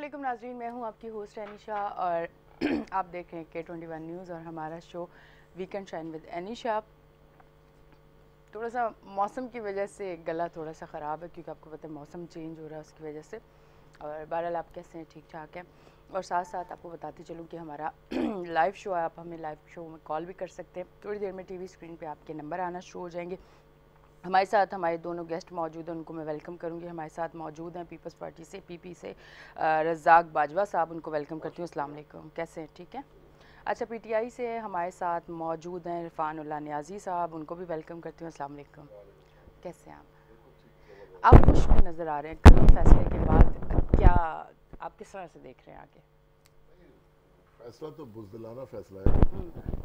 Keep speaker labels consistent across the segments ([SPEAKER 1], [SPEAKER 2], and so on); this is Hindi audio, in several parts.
[SPEAKER 1] अस्सलामुअलैकुम नाज़रीन, मैं हूं आपकी होस्ट एनिशा और आप देख रहे हैं K21 न्यूज़ और हमारा show weekend shine with Anisha. थोड़ा सा मौसम की वजह से गला थोड़ा सा ख़राब है क्योंकि आपको पता है मौसम चेंज हो रहा है उसकी वजह से। और बहरहाल आप कैसे हैं? ठीक ठाक हैं। और साथ साथ आपको बताती चलूँ कि हमारा लाइव शो है, आप हमें लाइव शो में कॉल भी कर सकते हैं। थोड़ी देर में टीवी स्क्रीन पे आपके नंबर आना शुरू हो जाएंगे। हमारे साथ हमारे दोनों गेस्ट मौजूद हैं, उनको मैं वेलकम करूंगी। हमारे साथ मौजूद हैं पीपल्स पार्टी से पीपी से रज़ाक बाजवा साहब, उनको वेलकम करती हूँ। अस्सलाम वालेकुम, कैसे हैं? ठीक है। अच्छा, पीटीआई से हमारे साथ मौजूद हैं इरफान उल्लाह नियाज़ी साहब, उनको भी वेलकम करती हूँ। अस्सलाम वालेकुम, कैसे हैं आप खुश नज़र आ रहे हैं कल फैसले के बाद, क्या आप किस तरह से देख रहे हैं आगे?
[SPEAKER 2] फैसला तो बुज़दिलाना फैसला है।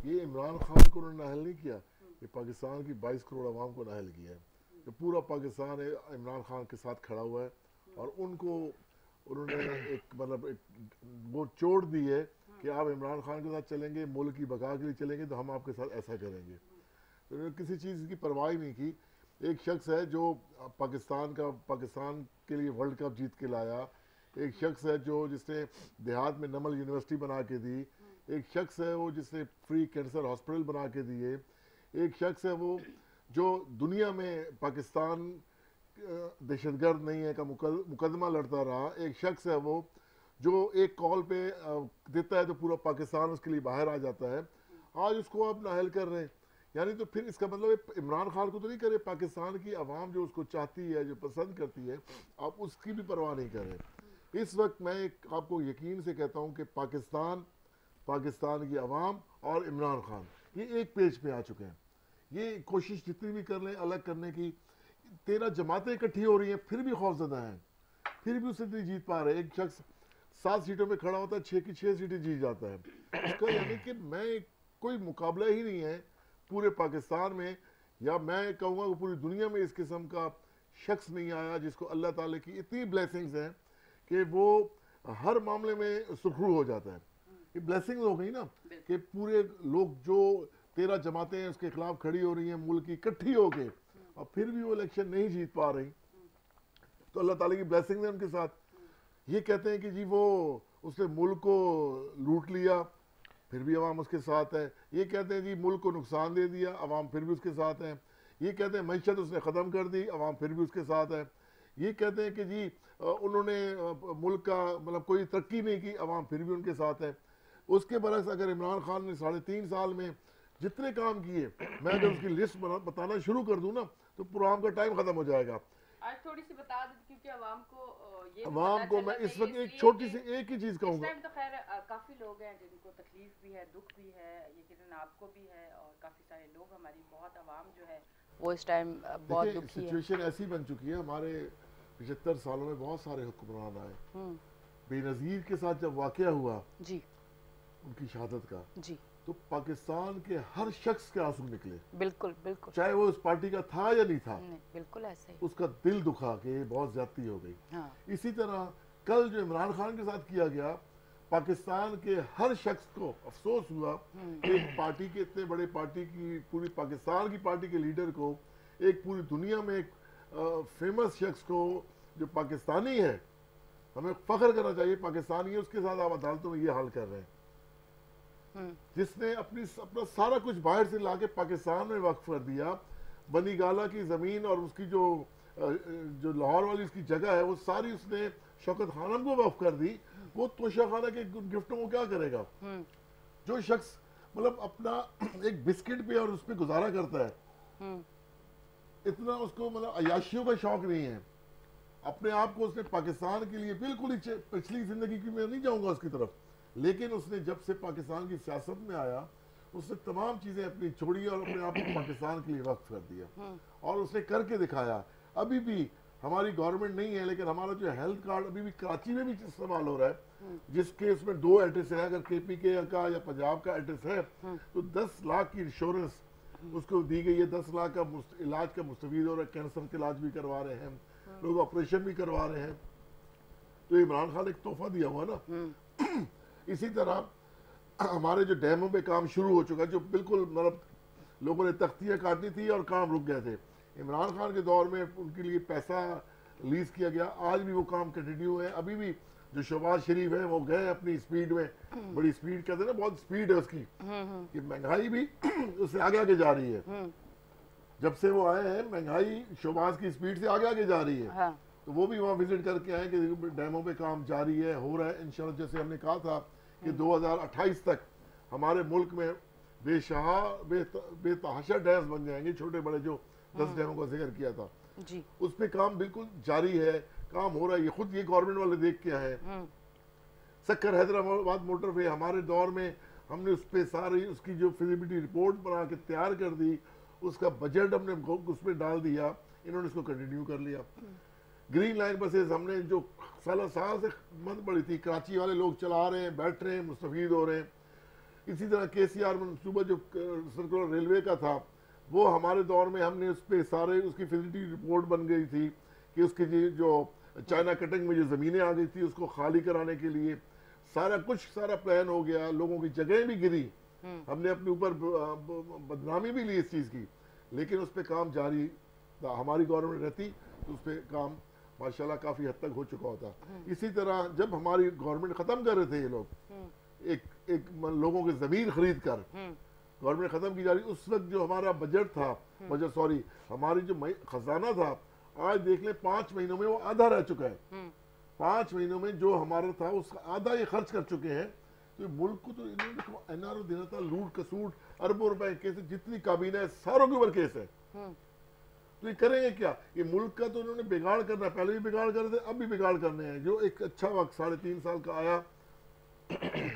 [SPEAKER 2] ये इमरान खान को उन्होंने नाअहल नहीं किया, ये पाकिस्तान की 22 करोड़ आवाम को नाअहल किया है। जो पूरा पाकिस्तान है इमरान खान के साथ खड़ा हुआ है और उनको उन्होंने एक मतलब वो चोट दी है कि आप इमरान खान के साथ चलेंगे, मुल्क की बका के लिए चलेंगे तो हम आपके साथ ऐसा करेंगे। तो उन्होंने किसी चीज़ की परवाह ही नहीं की। एक शख्स है जो पाकिस्तान के लिए वर्ल्ड कप जीत के लाया, एक शख्स है जो जिसने देहात में नमल यूनिवर्सिटी बना के दी, एक शख्स है वो जिसने फ्री कैंसर हॉस्पिटल बना के दिए, एक शख्स है वो जो दुनिया में पाकिस्तान दहशतगर्द नहीं है का मुकदमा लड़ता रहा, एक शख्स है वो जो एक कॉल पे देता है तो पूरा पाकिस्तान उसके लिए बाहर आ जाता है। आज उसको आप नाअहल कर रहे हैं, यानी तो फिर इसका मतलब इमरान खान को तो नहीं करे, पाकिस्तान की आवाम जो उसको चाहती है, जो पसंद करती है, आप उसकी भी परवाह नहीं कर रहे। इस वक्त मैं आपको यकीन से कहता हूँ कि पाकिस्तान की आवाम और इमरान खान ये एक पेज पे आ चुके हैं। ये कोशिश जितनी भी कर लें अलग करने की, 13 जमातें इकट्ठी हो रही हैं फिर भी खौफजदा हैं, फिर भी उसे नहीं जीत पा रहे। एक शख्स 7 सीटों में खड़ा होता है, 6 की 6 सीटें जीत जाता है। उसका यानी कि मैं कोई मुकाबला ही नहीं है पूरे पाकिस्तान में, या मैं कहूँगा कि पूरी दुनिया में इस किस्म का शख्स नहीं आया जिसको अल्लाह ताला की इतनी ब्लेसिंग्स हैं कि वो हर मामले में सुखरू हो जाता है। ये ब्लेसिंग हो गई ना कि पूरे लोग जो 13 जमातें हैं उसके खिलाफ खड़ी हो रही हैं, मुल्क की इकट्ठी हो गए और फिर भी वो इलेक्शन नहीं जीत पा रही, तो अल्लाह ताला की ब्लेसिंग है उनके साथ। ये कहते हैं कि जी वो उसने मुल्क को लूट लिया, फिर भी अवाम उसके साथ है। ये कहते हैं जी मुल्क को नुकसान दे दिया, अवाम फिर भी उसके साथ है। ये कहते हैं मैशत उसने ख़त्म कर दी, अवाम फिर भी उसके साथ है। ये कहते हैं कि जी उन्होंने मुल्क का मतलब कोई तरक्की नहीं की, अवाम फिर भी उनके साथ है। उसके बरक्स अगर इमरान खान ने 3.5 साल में जितने काम किए, मैं अगर उसकी लिस्ट बताना शुरू कर दूँ ना तो प्रोग्राम का टाइम ख़त्म हो जाएगा।
[SPEAKER 1] आज थोड़ी सी बता दें क्योंकि आवाम को ये भी
[SPEAKER 2] अवाम
[SPEAKER 1] पता
[SPEAKER 2] को मैं
[SPEAKER 1] चलना
[SPEAKER 2] इस
[SPEAKER 1] चाहिए,
[SPEAKER 2] वक्त एक
[SPEAKER 1] इसलिए
[SPEAKER 2] छोटी
[SPEAKER 1] कि
[SPEAKER 2] सी एक ही चीज़
[SPEAKER 1] इस
[SPEAKER 2] कहूँगा।
[SPEAKER 1] टाइम तो खैर काफ़ी लोग हैं जिनको तकलीफ भी है, दुख भी है, यकीनन आपको भी है और काफ़ी सारे लोग, हमारी बहुत आवाम जो है वो इस टाइम बहुत
[SPEAKER 2] देखिए
[SPEAKER 1] दुखी है।
[SPEAKER 2] सिचुएशन ऐसी बन चुकी है, हमारे 75 सालों में बहुत सारे हुक्मरान आए। बेनज़ीर के साथ जब वाक़या हुआ
[SPEAKER 1] जी
[SPEAKER 2] उनकी शहादत का,
[SPEAKER 1] जी,
[SPEAKER 2] तो पाकिस्तान के हर शख्स के आंसू निकले,
[SPEAKER 1] बिल्कुल बिल्कुल,
[SPEAKER 2] चाहे वो उस पार्टी का था या नहीं था।
[SPEAKER 1] नहीं बिल्कुल ऐसे ही।
[SPEAKER 2] उसका दिल दुखा कि बहुत ज्यादती हो गई।
[SPEAKER 1] हाँ
[SPEAKER 2] इसी तरह कल जो इमरान खान के साथ किया गया, पाकिस्तान के हर शख्स को अफसोस हुआ कि एक पार्टी के इतने बड़े पार्टी की, पूरी पाकिस्तान की पार्टी के लीडर को, एक पूरी दुनिया में एक फेमस शख्स को जो पाकिस्तानी है, हमें फख्र करना चाहिए पाकिस्तानी है, उसके साथ आप अदालतों में ये हाल कर रहे हैं, जिसने अपना सारा कुछ बाहर से लाके पाकिस्तान में वक्फ कर दिया। बनी गाला की ज़मीन और उसकी जो लाहौर वाली उसकी जगह है वो सारी उसने शौकत खानम को वक्फ कर दी। वो तोशा खाना के गिफ्टों को क्या करेगा? जो शख्स मतलब अपना एक बिस्किट पे और उस पर गुजारा करता है, इतना उसको मतलब अयाशियों का शौक नहीं है। अपने आप को उसने पाकिस्तान के लिए बिल्कुल ही, पिछली जिंदगी की मैं नहीं जाऊंगा उसकी तरफ, लेकिन उसने जब से पाकिस्तान की सियासत में आया उसने तमाम चीज़ें अपनी छोड़ी और अपने आप को पाकिस्तान के लिए वक्त कर दिया और उसने करके दिखाया। अभी भी हमारी गवर्नमेंट नहीं है, लेकिन हमारा जो हेल्थ कार्ड अभी भी कराची में भी इस्तेमाल हो रहा है, जिसके उसमें 2 एड्रेस है। अगर KPK का या पंजाब का एड्रेस है तो 10 लाख की इंश्योरेंस उसको दी गई है, 10 लाख का इलाज का मुस्तफीद हो रहा है, कैंसर के इलाज भी करवा रहे हैं लोग, ऑपरेशन भी करवा रहे हैं। तो इमरान खान एक तोहफा दिया हुआ ना। इसी तरह हमारे जो डैमों पे काम शुरू हो चुका है, जो बिल्कुल मतलब लोगों ने तख्तियाँ काटनी थी और काम रुक गए थे, इमरान खान के दौर में उनके लिए पैसा लीज किया गया, आज भी वो काम कंटिन्यू है। अभी भी जो शहबाज शरीफ है वो गए अपनी स्पीड में, बड़ी स्पीड कहते हैं ना, बहुत स्पीड है उसकी, कि महंगाई भी उससे आगे आगे जा रही है। जब से वो आए हैं महंगाई शहबाज की स्पीड से आगे आगे जा रही है।
[SPEAKER 1] हाँ।
[SPEAKER 2] तो वो भी वहाँ विजिट करके आए कि डैमों पे काम जारी है, हो रहा है इंशाल्लाह। जैसे हमने कहा था कि 2028 तक हमारे मुल्क में बेतहाशा डैम्स बन जाएंगे, छोटे बड़े जो 10 डैमों का जिक्र किया था
[SPEAKER 1] जी।
[SPEAKER 2] उस पे काम बिल्कुल जारी है, काम हो रहा है। ये खुद ये गवर्नमेंट वाले देख के आए। सक्कर हैदराबाद मोटरवे हमारे दौर में हमने उस पर सारी उसकी जो फिजिबिलिटी रिपोर्ट बना के तैयार कर दी, उसका बजट हमने उसमें डाल दिया, इन्होंने इसको कंटिन्यू कर लिया। ग्रीन लाइन बसेस हमने जो साल से बंद पड़ी थी, कराची वाले लोग चला रहे हैं, बैठ रहे हैं, मुस्तफीद हो रहे हैं। इसी तरह KCR मनसूबा जो सर्कुलर रेलवे का था वो हमारे दौर में हमने उस पर सारे उसकी फिजिबिलिटी रिपोर्ट बन गई थी कि उसकी जो चाइना कटिंग में जो ज़मीनें आ गई थी उसको खाली कराने के लिए सारा प्लान हो गया। लोगों की जगह भी गिरी, हमने अपने ऊपर बदनामी भी ली इस चीज़ की, लेकिन उस पर काम जारी था। हमारी गवर्नमेंट रहती तो उस पर काम माशाल्लाह काफ़ी हद तक हो चुका होता। इसी तरह जब हमारी गवर्नमेंट ख़त्म कर रहे थे ये लोग एक लोगों के ज़मीन खरीद कर गवर्नमेंट ख़त्म की जा रही, उस वक्त जो हमारा बजट था, हमारी जो खजाना था, आज देख ले 5 महीनों में वो आधा रह चुका है। 5 महीनों में जो हमारा था उसका आधा ये खर्च कर चुके हैं। तो मुल्क को तो इन्होंने NRO देना था, लूट कसूट, अरबों रुपए केस, जितनी काबीना है सारों के ऊपर केस है। तो ये करेंगे क्या? ये मुल्क का तो इन्होंने बिगाड़ करना है, पहले भी बिगाड़ कर रहे थे, अब भी बिगाड़ करने हैं। जो एक अच्छा वक्त 3.5 साल का आया,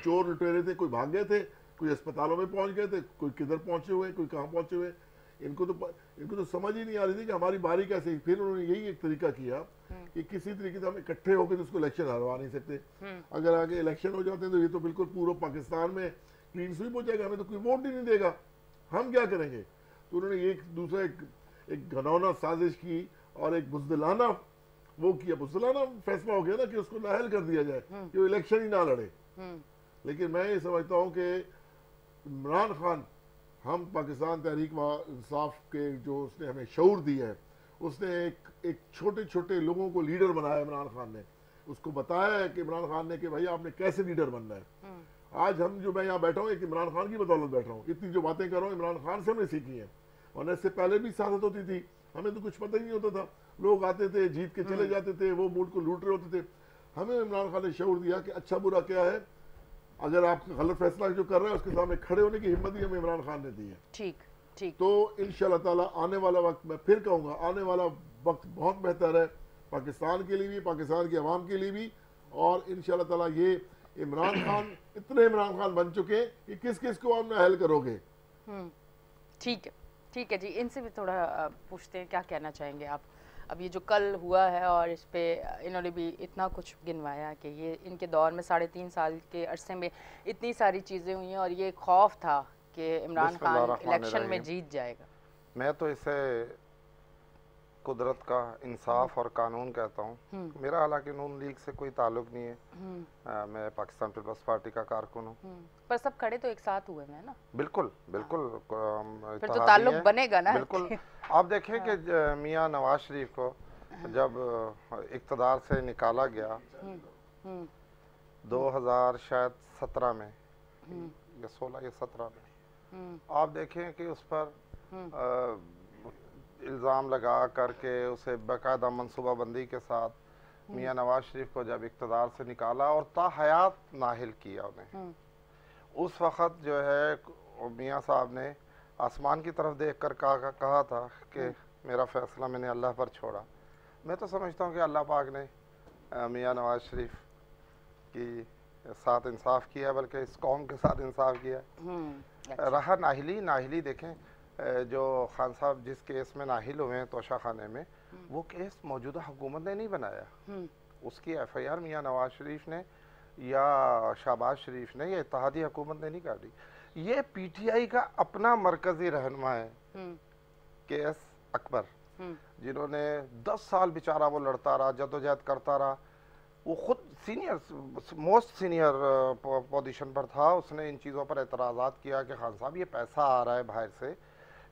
[SPEAKER 2] चोर लुटेरे थे, कोई भाग गए थे, कोई अस्पतालों में पहुंच गए थे, कोई किधर पहुंचे हुए, कोई कहाँ पहुंचे हुए। इनको तो समझ ही नहीं आ रही थी कि हमारी बारी कैसे। फिर उन्होंने यही एक तरीका किया कि किसी तरीके से हम इकट्ठे होकर उसको इलेक्शन हरवा नहीं सकते। अगर आगे इलेक्शन हो जाते हैं तो ये तो बिल्कुल पूरा पाकिस्तान में क्लीन स्वीप हो जाएगा, हमें तो कोई वोट ही नहीं देगा, हम क्या करेंगे। तो उन्होंने एक दूसरा एक घनौना साजिश की और एक बुज़दिलाना वो किया, बुज़दिलाना फैसला हो गया ना कि उसको नाअहल कर दिया जाए कि वो इलेक्शन ही ना लड़े। लेकिन मैं ये समझता हूँ कि इमरान खान, हम पाकिस्तान तहरीक व इंसाफ के जो उसने हमें शऊर दिया है, उसने एक छोटे छोटे लोगों को लीडर बनाया। इमरान खान ने उसको बताया है कि इमरान खान ने कि भाई आपने कैसे लीडर बनना है। आज हम जो मैं यहाँ बैठा हूँ एक इमरान खान की बदौलत बैठा हूँ, इतनी जो बातें कर रहा हूँ इमरान खान से हमने सीखी हैं। और इससे पहले भी सियासत होती थी, हमें तो कुछ पता ही नहीं होता था, लोग आते थे जीत के चले जाते थे, वो मुल्क को लूट रहे होते थे। हमें इमरान खान ने शऊर दिया कि अच्छा बुरा क्या है, अगर आप गलत फैसला जो कर रहे हैं उसके सामने खड़े होने की हिम्मत ही हमें इमरान खान ने दी है।
[SPEAKER 1] ठीक।
[SPEAKER 2] तो इंशाल्लाह ताला आने वाला वक्त, मैं फिर कहूँगा, आने वाला वक्त बहुत बेहतर है पाकिस्तान के लिए भी, पाकिस्तान की आवाम के लिए भी। और इंशाल्लाह ताला ये इमरान खान, इतने इमरान खान बन चुके कि किस किस को आप नाअहल करोगे।
[SPEAKER 1] ठीक है जी, इनसे भी थोड़ा पूछते हैं, क्या कहना चाहेंगे आप। अब ये जो कल हुआ है और इस पे इन्होंने भी इतना कुछ गिनवाया कि ये इनके दौर में 3.5 साल के अरसे में इतनी सारी चीज़ें हुई हैं और ये खौफ था कि इमरान खान इलेक्शन में जीत जाएगा।
[SPEAKER 3] मैं तो इसे कुदरत का इंसाफ और कानून कहता हूँ। मेरा हालांकि नून लीग से कोई ताल्लुक नहीं है, मैं पाकिस्तान पीपल्स पार्टी का कारकुन हूँ।
[SPEAKER 1] पर सब खड़े तो एक साथ हुए हैं ना।
[SPEAKER 3] बिल्कुल
[SPEAKER 1] फिर तो ताल्लुक बनेगा ना।
[SPEAKER 3] बिल्कुल। आप देखें कि मियां नवाज शरीफ को जब इक़्तिदार से निकाला गया 2017 में या 16 या 17 में, आप देखें कि उस पर इल्ज़ाम लगा करके उसे बाकायदा मनसूबाबंदी के साथ मियां नवाज शरीफ को जब इक़्तिदार से निकाला और ताहयात नाहिल किया उन्हें, उस वक़्त जो है मियां साहब ने आसमान की तरफ देख कर कहा था कि मेरा फ़ैसला मैंने अल्लाह पर छोड़ा। मैं तो समझता हूँ कि अल्लाह पाक ने मियां नवाज शरीफ की साथ इंसाफ किया, बल्कि इस कौम के साथ इंसाफ किया। रहा नाहिली देखें, जो खान साहब जिस केस में नाहिल हुए हैं तोशा खाने में, वो केस मौजूदा हुकूमत ने नहीं बनाया। उसकी FIR मियां नवाज शरीफ ने या शहबाज शरीफ ने या इत्तेहादी हुकूमत ने नहीं काटी। ये PTI का अपना मरकजी रहनुमा है KS अकबर, जिन्होंने 10 साल बेचारा वो लड़ता रहा, जदोजहद करता रहा। वो खुद मोस्ट सीनियर पोजीशन पर था। उसने इन चीज़ों पर एतराज़ात किया कि खान साहब ये पैसा आ रहा है बाहर से,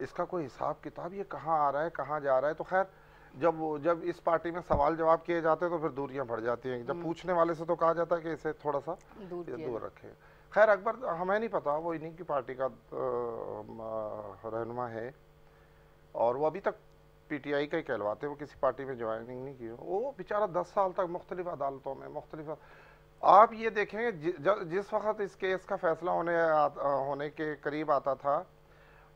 [SPEAKER 3] इसका कोई हिसाब किताब, ये कहाँ आ रहा है कहाँ जा रहा है। तो खैर जब इस पार्टी में सवाल जवाब किए जाते हैं तो फिर दूरियां बढ़ जाती हैं। जब पूछने वाले से तो कहा जाता है कि इसे थोड़ा सा दूर रखें। खैर अकबर हमें नहीं पता, वो इन्हीं की पार्टी का रहनुमा है और वो अभी तक पीटीआई का ही कहलवाते, वो किसी पार्टी में ज्वाइनिंग नहीं की। वो बेचारा 10 साल तक मुख्तलिफ अदालतों में आप ये देखेंगे जिस वक्त इस केस का फैसला होने के करीब आता था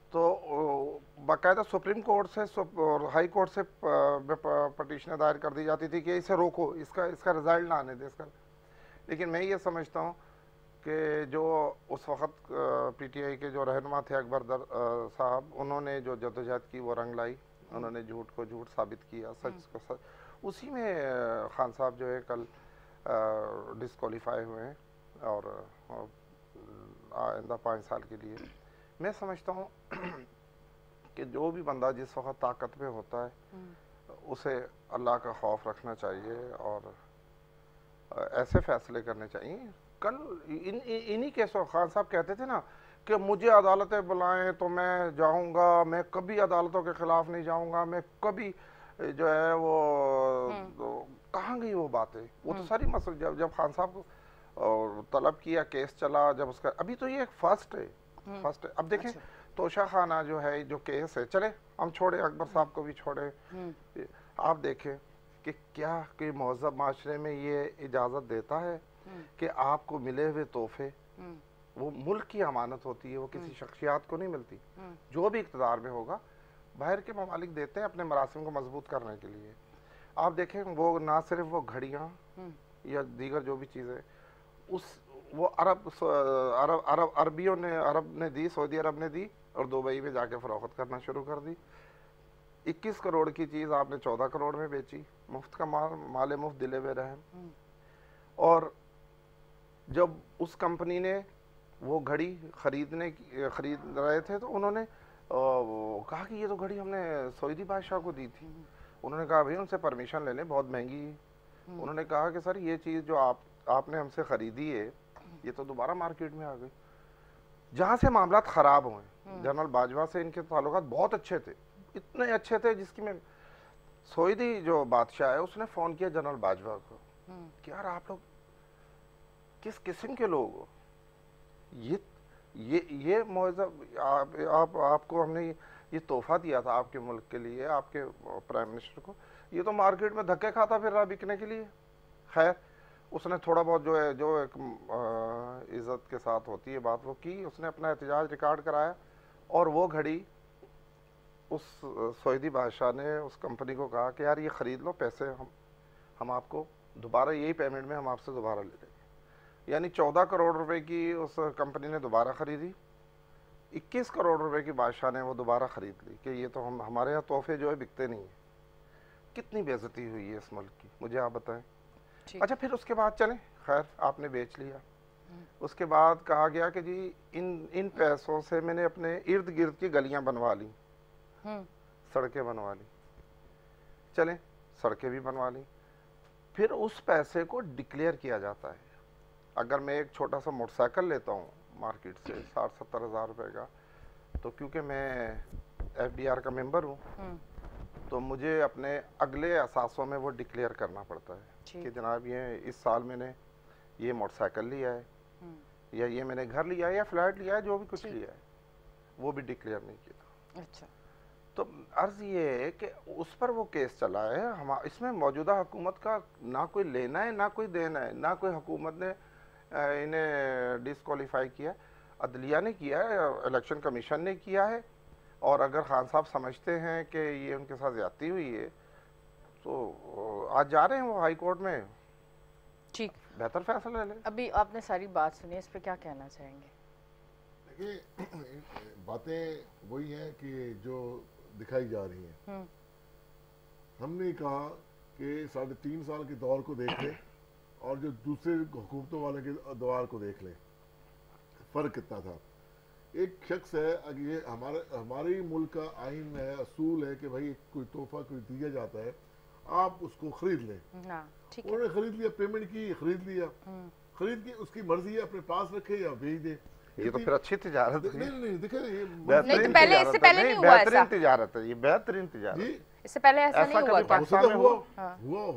[SPEAKER 3] तो बाकायदा सुप्रीम कोर्ट से और हाई कोर्ट से पटिशनें दायर कर दी जाती थी कि इसे रोको, इसका रिजल्ट ना आने दे इसका। लेकिन मैं ये समझता हूँ कि जो उस वक्त पीटीआई के जो रहनुमा थे अकबर साहब, उन्होंने जो जद्दोजहद की वो रंग लाई, उन्होंने झूठ को झूठ साबित किया, सच को सच। उसी में खान साहब जो है कल डिस्क्वालीफाई हुए हैं और आइंदा 5 साल के लिए। मैं समझता हूँ कि जो भी बंदा जिस वक्त ताकत में होता है उसे अल्लाह का खौफ रखना चाहिए और ऐसे फैसले करने चाहिए। कल इन्हीं केसों खान साहब कहते थे ना कि मुझे अदालतें बुलाएं तो मैं जाऊंगा, मैं कभी अदालतों के खिलाफ नहीं जाऊंगा, मैं कभी जो है वो कहाँ गई वो बातें? वो तो सारी मसले जब खान साहब को तलब किया, केस चला, जब उसका अभी तो ये फर्स्ट है। अब देखें अच्छा। तोशा खाना जो है जो केस है, चले हम छोड़े, अकबर साहब को भी छोड़े, आप देखें कि क्या कि महज़ब माशरे में ये इजाज़त देता है कि आपको मिले हुए तोहफे, वो मुल्क की अमानत होती है, वो किसी शख्सियात को नहीं मिलती। जो भी इक़्तिदार में होगा बाहर के ममालिक देते हैं अपने मरासिम को मजबूत करने के लिए। आप देखें वो ना सिर्फ वो घड़ियाँ या दीगर जो भी चीज़ें वो अरबियों ने दी, सऊदी अरब ने दी और दुबई में जाके फरोख्त करना शुरू कर दी। 21 करोड़ की चीज़ आपने 14 करोड़ में बेची, मुफ्त का माल मुफ्त दिले हुए रहम। और जब उस कंपनी ने वो घड़ी खरीद रहे थे तो उन्होंने कहा कि ये तो घड़ी हमने सऊदी बादशाह को दी थी। उन्होंने कहा भाई उनसे परमिशन ले लें, बहुत महंगी है। उन्होंने कहा कि सर ये चीज़ जो आपने हमसे ख़रीदी है ये तो दोबारा मार्केट में आ गई। जहाँ से मामला ख़राब हुए, जनरल बाजवा से इनके ताल्लुकात बहुत अच्छे थे, इतने अच्छे थे जिसकी मैं सऊदी जो बादशाह है उसने फ़ोन किया जनरल बाजवा को कि यार आप लोग किस किस्म के लोग हो, ये मुआवजा आपको हमने ये तोहफा दिया था आपके मुल्क के लिए, आपके प्राइम मिनिस्टर को, ये तो मार्केट में धक्के खाता फिर रहा बिकने के लिए। खैर उसने थोड़ा बहुत जो है जो एक इज़्ज़त के साथ होती है बात वो की, उसने अपना एहतजाज रिकॉर्ड कराया और वो घड़ी उस सऊदी बादशाह ने उस कंपनी को कहा कि यार ये ख़रीद लो, पैसे हम आपको दोबारा यही पेमेंट में हम आपसे दोबारा ले लेंगे। यानी 14 करोड़ रुपए की उस कंपनी ने दोबारा ख़रीदी, 21 करोड़ रुपए की बादशाह ने वो दोबारा ख़रीद ली कि ये तो हमारे यहाँ तोहफे जो है बिकते नहीं हैं। कितनी बेइज्जती हुई है इस मुल्क की, मुझे आप बताएं। अच्छा फिर उसके बाद चलें, खैर आपने बेच लिया, उसके बाद कहा गया कि जी इन पैसों से मैंने अपने इर्द गिर्द की गलियां बनवा ली, सड़कें बनवा ली, चलें सड़कें भी बनवा ली। फिर उस पैसे को डिक्लेयर किया जाता है। अगर मैं एक छोटा सा मोटरसाइकिल लेता हूँ मार्केट से 60-70 हज़ार रुपए का, तो क्योंकि मैं FDR का मेंबर हूँ तो मुझे अपने अगले असासों में वो डिक्लेयर करना पड़ता है कि जनाब ये इस साल मैंने ये मोटरसाइकिल लिया है या ये मैंने घर लिया है या फ्लैट लिया है, जो भी कुछ लिया है वो भी डिक्लेयर नहीं किया। अच्छा। तो अर्ज़ ये है कि उस पर वो केस चला है। इसमें मौजूदा हुकूमत का ना कोई लेना है ना कोई देना है, ना कोई हुकूमत ने इन्हें डिस्क्वालीफाई किया, अदलिया ने किया है, इलेक्शन कमीशन ने किया है। और अगर खान साहब समझते हैं कि ये उनके साथ ज़्यादती हुई है तो आज जा रहे हैं वो हाई कोर्ट में, ठीक बेहतर फैसला ले।
[SPEAKER 1] अभी आपने सारी बात सुनी, इस पे क्या कहना चाहेंगे?
[SPEAKER 2] देखिए बातें वही हैं कि जो दिखाई जा रही हैं। हमने कहा कि 3.5 साल के दौर को देख लें और जो दूसरे हुकूमतों वाले के दौर को देख लें, फ़र्क कितना था। एक शख्स है, अगर ये हमारे मुल्क का आइन है, असूल है कि भाई कोई तोहफा कोई दिया जाता है आप उसको खरीद लें। उन्होंने खरीद लिया, पेमेंट की, खरीद लिया, खरीद के उसकी मर्जी है अपने पास रखे या भेज दे।
[SPEAKER 3] ये तो फिर अच्छी तिजारत है।
[SPEAKER 2] नहीं देखे
[SPEAKER 1] पहले इससे पहले नहीं हुआ ऐसा।
[SPEAKER 3] बेहतरीन तिजारत है, ये बेहतरीन तिजारत।
[SPEAKER 1] इससे पहले ऐसा नहीं हुआ क्या?
[SPEAKER 2] हो सकता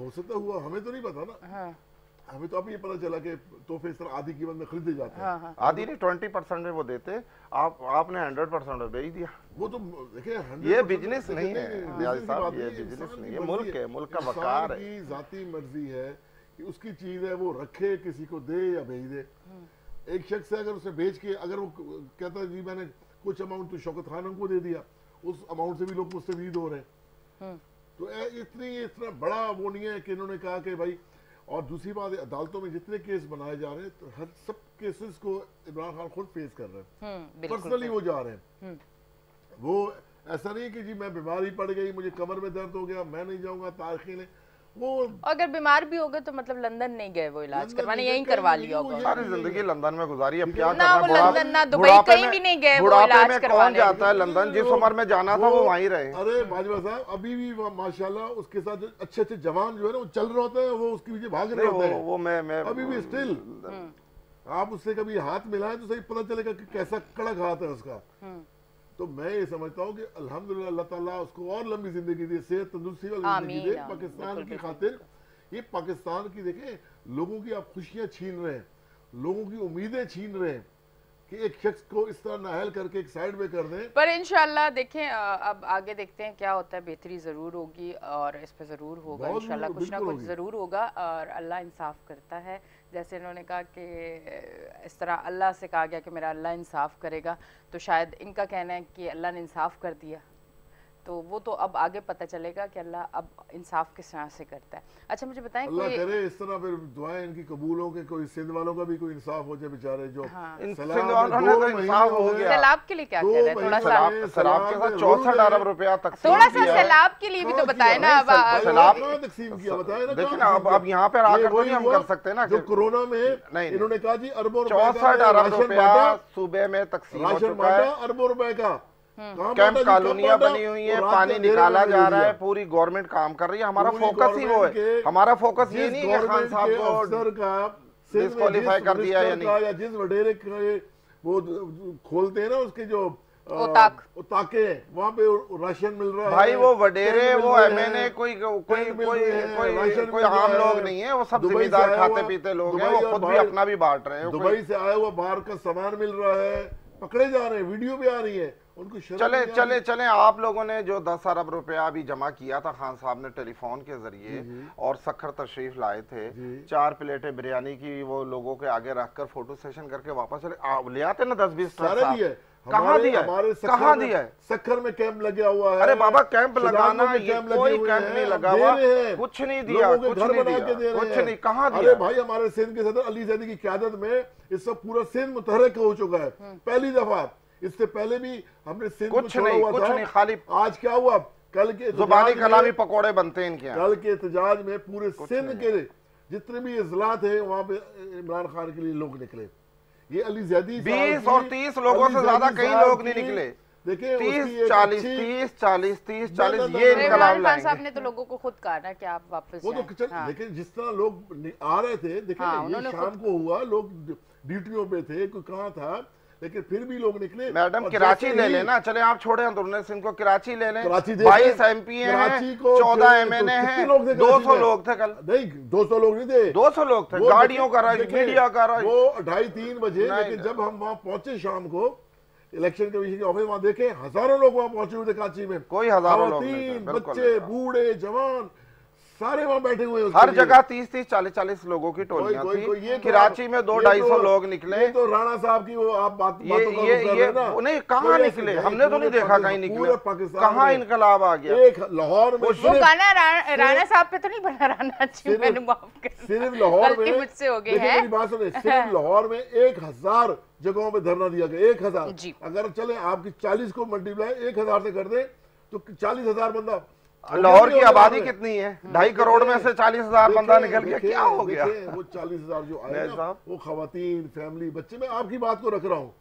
[SPEAKER 2] हो सकता हुआ, हमें तो नहीं पता ना। हमें तो अभी ये पता चला कि तोहफे इस तरह आधी कीमत में खरीदे जाते हैं।
[SPEAKER 3] आधी नहीं 20% में वो देते, आपने 100% में बेच दिया।
[SPEAKER 2] वो तो देखिए
[SPEAKER 3] ये बिजनेस नहीं है नियाज़ साहब, ये बिजनेस नहीं है, मुल्क है, मुल्क का वकार है।
[SPEAKER 2] जाती मर्जी है कि उसकी चीज है वो रखे, किसी को दे या भेज दे। एक शख्स है अगर उसे बेच के अगर वो कहता है जी मैंने कुछ अमाउंट तो शौकत खान को दे दिया, उस अमाउंट से भी लोग मुस्तफीद हो रहे हैं। तो इतना बड़ा वो नहीं है कि इन्होंने कहा कि भाई। और दूसरी बात, अदालतों में जितने केस बनाए जा रहे हैं तो हर सब केसेस को इमरान खान खुद फेस कर रहे हैं, पर्सनली वो जा रहे हैं। वो ऐसा नहीं है कि जी मैं बीमार ही पड़ गई, मुझे कमर में दर्द हो गया, मैं नहीं जाऊंगा तारीखी ने। वो
[SPEAKER 1] अगर बीमार भी हो गए तो मतलब लंदन नहीं गए वो इलाज करवाने, यहीं करवा लिया होगा।
[SPEAKER 3] सारी जिंदगी लंदन में गुजारी, अब क्या
[SPEAKER 1] ना वो लंदन ना दुबई कहीं भी नहीं गए वो इलाज करवाने।
[SPEAKER 3] कौन जाता है लंदन? जिस उम्र में जाना था वो वहीं रहे।
[SPEAKER 2] अरे बाजवा साहब अभी भी माशाल्लाह उसके साथ अच्छे अच्छे जवान जो है ना वो चल रहे होते हैं, वो उसके पीछे भाग रहे होते हैं।
[SPEAKER 3] वो मैं
[SPEAKER 2] अभी भी स्टिल आप उससे कभी हाथ मिलाएं तो सही पता चलेगा कि कैसा कड़क हाथ है उसका। तो मैं ये समझता हूँ कि अल्हम्दुलिल्लाह अल्लाह ताला उसको और लंबी जिंदगी दे, सेहत तंदुरुस्ती वाली जिंदगी दे पाकिस्तान की खातिर। ये पाकिस्तान की देखें, लोगों की आप खुशियां छीन रहे हैं, लोगों की उम्मीदें छीन रहे हैं कि एक शख्स को इस तरह नाहल करके एक साइड में कर दें।
[SPEAKER 1] पर इंशाल्लाह देखें अब आगे देखते हैं क्या होता है, बेहतरी ज़रूर होगी और इस पे ज़रूर होगा इंशाल्लाह, कुछ ना कुछ ज़रूर होगा और अल्लाह इंसाफ करता है। जैसे इन्होंने कहा कि इस तरह अल्लाह से कहा गया कि मेरा अल्लाह इंसाफ करेगा, तो शायद इनका कहना है कि अल्लाह ने इंसाफ कर दिया, तो वो तो अब आगे पता चलेगा कि अल्लाह अब इंसाफ किस तरह से करता है। अच्छा मुझे बताएं,
[SPEAKER 2] अल्लाह करे इस तरह फिर दुआएं इनकी कबूल हो के कोई सिंध वालों का भी कोई इंसाफ हो जाए बेचारे जो
[SPEAKER 1] सैलाब के लिए क्या कह रहे हैं? थोड़ा सा
[SPEAKER 3] सैलाब के साथ 64 अरब रुपया तकसीम
[SPEAKER 1] थोड़ा सा सैलाब के लिए भी तो बताए ना।
[SPEAKER 2] सैलाब तकसीम किया बताए ना।
[SPEAKER 3] देखिए ना अब यहाँ पे आकर तो नहीं हम कर सकते ना,
[SPEAKER 2] जो कोरोना में इन्होंने कहा जी अरबों
[SPEAKER 3] 64 अरब रुपया सूबे में तकसीम हो चुका है,
[SPEAKER 2] अरबों रुपए का।
[SPEAKER 3] कैंप कॉलोनियां बनी हुई है, पानी निकाला जा रहा है, पूरी गवर्नमेंट काम कर रही है। हमारा फोकस ही वो है, हमारा फोकस ये नहीं है खान साहब को डिस्क्वालीफाई कर दिया या नहीं,
[SPEAKER 2] या जिस वडेरे वो खोलते हैं ना उसके जो ताके वहाँ पे राशन मिल रहा है।
[SPEAKER 3] भाई वो वडेरे वो एमएनए कोई आम लोग नहीं है, वो सब जिम्मेदार खाते पीते लोग हैं, वो खुद भी अपना भी बांट रहे हैं।
[SPEAKER 2] दुबई से आया हुआ बाहर का सामान मिल रहा है, पकड़े जा रहे हैं, वीडियो भी आ रही है।
[SPEAKER 3] चले आप लोगों ने जो 10 अरब रुपया अभी जमा किया था खान साहब ने टेलीफोन के जरिए और सखर तशरीफ लाए थे, 4 प्लेटें बिरयानी की वो लोगों के आगे रखकर फोटो सेशन करके वापस चले ले आते ना 10-20 कहाँ दिया है?
[SPEAKER 2] सखर में कैंप लगा हुआ है।
[SPEAKER 3] अरे बाबा कैंप लगाना है, कोई कैंप नहीं लगा हुआ, कुछ नहीं दिया, कुछ नहीं, कहाँ दिया?
[SPEAKER 2] अरे भाई हमारे सिंध के सदर अली जैदी की क़यादत में इस सब पूरा सिंध मुतहर्रिक हो चुका है पहली दफा। इससे पहले भी हमने सिंध
[SPEAKER 3] कुछ नहीं, खाली
[SPEAKER 2] आज क्या हुआ? कल के
[SPEAKER 3] जुबानी कलामी पकौड़े बनते हैं इनके।
[SPEAKER 2] कल के एहतजाज में पूरे सिंध के जितने भी इजला थे वहां पे इमरान खान के लिए लोग निकले। ये अली जैदी
[SPEAKER 3] 20 और 30 लोगों से ज्यादा कई लोग नहीं निकले।
[SPEAKER 2] देखिए
[SPEAKER 3] 30-40 ये
[SPEAKER 1] इमरान खान साहब ने तो लोगों को खुद कहा ना कि आप वापस
[SPEAKER 2] वो तो लेकिन जिस तरह लोग आ रहे थे, देखिए शाम को हुआ, लोग ड्यूटियों पे थे, कोई कहाँ था, लेकिन फिर भी लोग निकले।
[SPEAKER 3] मैडम कराची ले लेना, चले आप छोड़े अंदरूनी सिंध को, कराची ले लें, 22 MP हैं, 14 MNA हैं, 200 लोग थे कल।
[SPEAKER 2] नहीं 200 लोग नहीं थे,
[SPEAKER 3] 200 लोग थे, गाड़ियों का रश, मीडिया का रश।
[SPEAKER 2] वो 2:30-3 बजे, लेकिन जब हम वहाँ पहुंचे शाम को इलेक्शन कमीशन के ऑफिस, वहाँ देखे हजारों लोग वहाँ पहुंचे हुए थे कराची में,
[SPEAKER 3] कोई हजारों लोग नहीं,
[SPEAKER 2] बच्चे बूढ़े जवान सारे वहाँ बैठे हुए हैं।
[SPEAKER 3] हर जगह 30-30 40-40 लोगों की टोलियां थी। कराची में 200-250 लोग निकले।
[SPEAKER 2] तो राणा साहब की वो आप बातों
[SPEAKER 3] का नहीं, कहाँ निकले? हमने तो नहीं देखा कहीं निकले। कहाँ इनकलाब आ गया?
[SPEAKER 2] एक लाहौर में
[SPEAKER 1] वो गाना राणा साहब पे तो नहीं बना, राणा जी मैंने माफ कर,
[SPEAKER 2] सिर्फ लाहौर में
[SPEAKER 1] मुझसे हो गई है।
[SPEAKER 2] मेरी बात सुनिए, सिर्फ लाहौर में 1000 जगहों पे धरना दिया गया, 1000। अगर चले आपकी 40 को मल्टीप्लाई 1000 से कर दे तो 40,000 बंदा।
[SPEAKER 3] लाहौर की आबादी कितनी है? 2.5 करोड़ में से 40,000 बंदा निकल गया, क्या हो गया?
[SPEAKER 2] वो 40,000 जो आए ना, वो खवातीन, फैमिली, बच्चे, मैं आपकी बात को रख रहा हूँ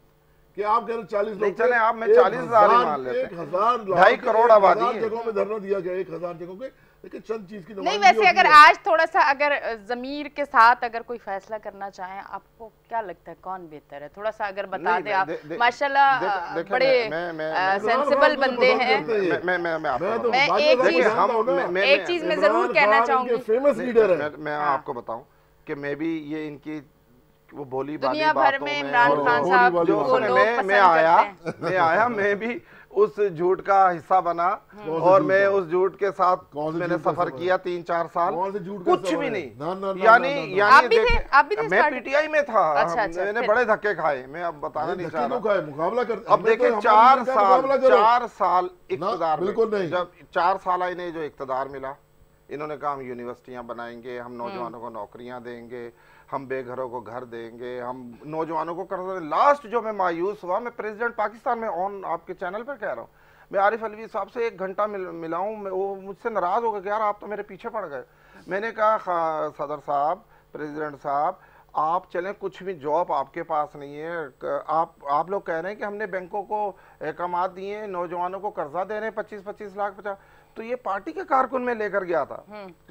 [SPEAKER 2] कि आप कह रहे 40
[SPEAKER 3] नहीं
[SPEAKER 2] लोग
[SPEAKER 3] चले आप, मैं 40,000 ही मान लेते
[SPEAKER 2] 1,000
[SPEAKER 3] 2.5 करोड़ आबादी है।
[SPEAKER 2] जगहों में धरना दिया गया, 1,000 जगहों पे, लेकिन चंद चीज की
[SPEAKER 1] नहीं। वैसे अगर आज थोड़ा सा अगर जमीर के साथ अगर कोई फैसला करना चाहे, आपको क्या लगता है कौन बेहतर है? थोड़ा सा अगर बता दें आप। माशाल्लाह बड़े सेंसिबल बंदे हैं। मैं एक चीज में जरूर कहना चाहूंगी,
[SPEAKER 2] फेमस लीडर है।
[SPEAKER 3] मैं आपको बताऊं कि मैं भी ये इनकी वो बोली
[SPEAKER 1] दुनिया भर में इमरान खान साहब जो
[SPEAKER 3] मैं आया मैं भी उस झूठ का हिस्सा बना और मैं उस झूठ के साथ मैंने सफर किया 3-4 साल, कुछ भी नहीं। यानी मैं पीटीआई में था। मैंने बड़े धक्के खाए, मैं अब बताना नहीं चाह रहा।
[SPEAKER 2] मुकाबला कर,
[SPEAKER 3] अब देखिए 4 साल इक़्तिदार,
[SPEAKER 2] बिल्कुल नहीं।
[SPEAKER 3] जब 4 साल इन्हें जो इक़्तिदार मिला, इन्होंने कहा हम यूनिवर्सिटियां बनाएंगे, हम नौजवानों को नौकरियां देंगे, हम बेघरों को घर देंगे, हम नौजवानों को कर्ज देंगे। लास्ट जो मैं मायूस हुआ, मैं प्रेसिडेंट पाकिस्तान में ऑन आपके चैनल पर कह रहा हूँ, मैं आरिफ अलवी साहब से 1 घंटा मिला हूँ। वो मुझसे नाराज हो गए कि यार आप तो मेरे पीछे पड़ गए। मैंने कहा सदर साहब, प्रेसिडेंट साहब, आप चलें, कुछ भी जॉब आपके पास नहीं है। आप लोग कह रहे हैं कि हमने बैंकों को अहकामात दिए, नौजवानों को कर्जा दे रहे हैं 25-25 लाख 50। तो ये पार्टी के कारकुन में लेकर गया था,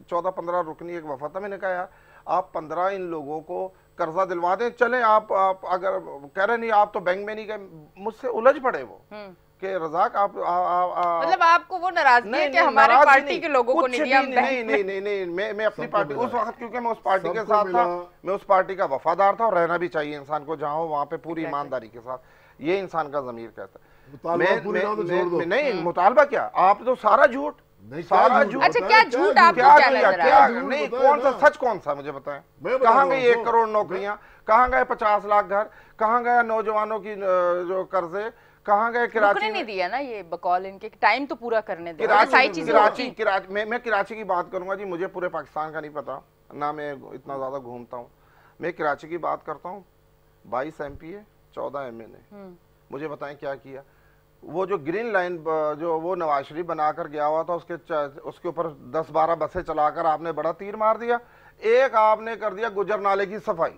[SPEAKER 3] 14-15 रुकनी एक वफा था। मैंने कहा यार आप 15 इन लोगों को कर्जा दिलवा दें, चलें। आप अगर कह रहे नहीं आप तो बैंक में नहीं गए, मुझसे उलझ पड़े वो कि रज़ाक आप
[SPEAKER 1] मतलब आपको वो नाराजगी है कि हमारे पार्टी के लोगों को नहीं दिया।
[SPEAKER 3] नहीं, मैं अपनी पार्टी उस वक्त, क्योंकि मैं उस पार्टी के साथ था, मैं उस पार्टी का वफादार था और रहना भी चाहिए इंसान को जहाँ हो वहाँ पे पूरी ईमानदारी के साथ। ये इंसान का ज़मीर कहता है। नहीं मुतालबा क्या, आप तो सारा झूठ, सारा झूठ।
[SPEAKER 1] अच्छा क्या झूठ आप
[SPEAKER 3] क्या नहीं, कौन सा सच, कौन सा मुझे बताएं। कहाँ गई 1 करोड़ नौकरियां, कहाँ गए 50 लाख घर, कहाँ गया नौजवानों की जो कर्जे, कहाँ गए? कराची
[SPEAKER 1] नहीं दिया ना ये बकौल इनके, टाइम तो पूरा करने दो।
[SPEAKER 3] कराची मैं कराची की बात करूंगा जी, मुझे पूरे पाकिस्तान का नहीं पता ना, मैं इतना ज्यादा घूमता हूँ। मैं कराची की बात करता हूँ, 22 MPA 14 MLA। मुझे बताएं क्या किया। वो जो ग्रीन लाइन जो वो नवाज शरीफ बनाकर गया हुआ था, उसके ऊपर 10-12 बसें चलाकर आपने बड़ा तीर मार दिया। एक आपने कर दिया गुजर नाले की सफाई,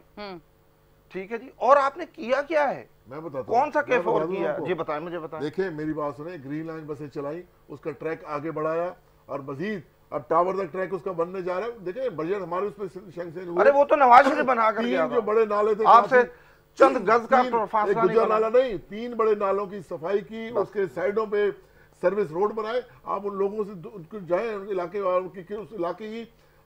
[SPEAKER 3] ठीक है जी, और आपने किया क्या है?
[SPEAKER 2] मैं बताता
[SPEAKER 3] कौन सा K4 किया जी, बताएं, मुझे बताएं।
[SPEAKER 2] देखिए मेरी बात सुने, ग्रीन लाइन बसें चलाई, उसका ट्रैक आगे बढ़ाया और मजीद अब टावर तक ट्रैक उसका बनने जा रहा है। देखिए बजट हमारे उस पर सैंक्शन हुआ।
[SPEAKER 3] अरे वो तो नवाज शरीफ बनाकर गया था।
[SPEAKER 2] जो बड़े नाले थे,
[SPEAKER 3] आपसे चंद गज का फासला
[SPEAKER 2] गुजर नाला नहीं, 3 बड़े नालों की सफाई की, उसके साइडों पे सर्विस रोड बनाए। आप उन लोगों से जाए, उनके इलाके वालों की, उस इलाके की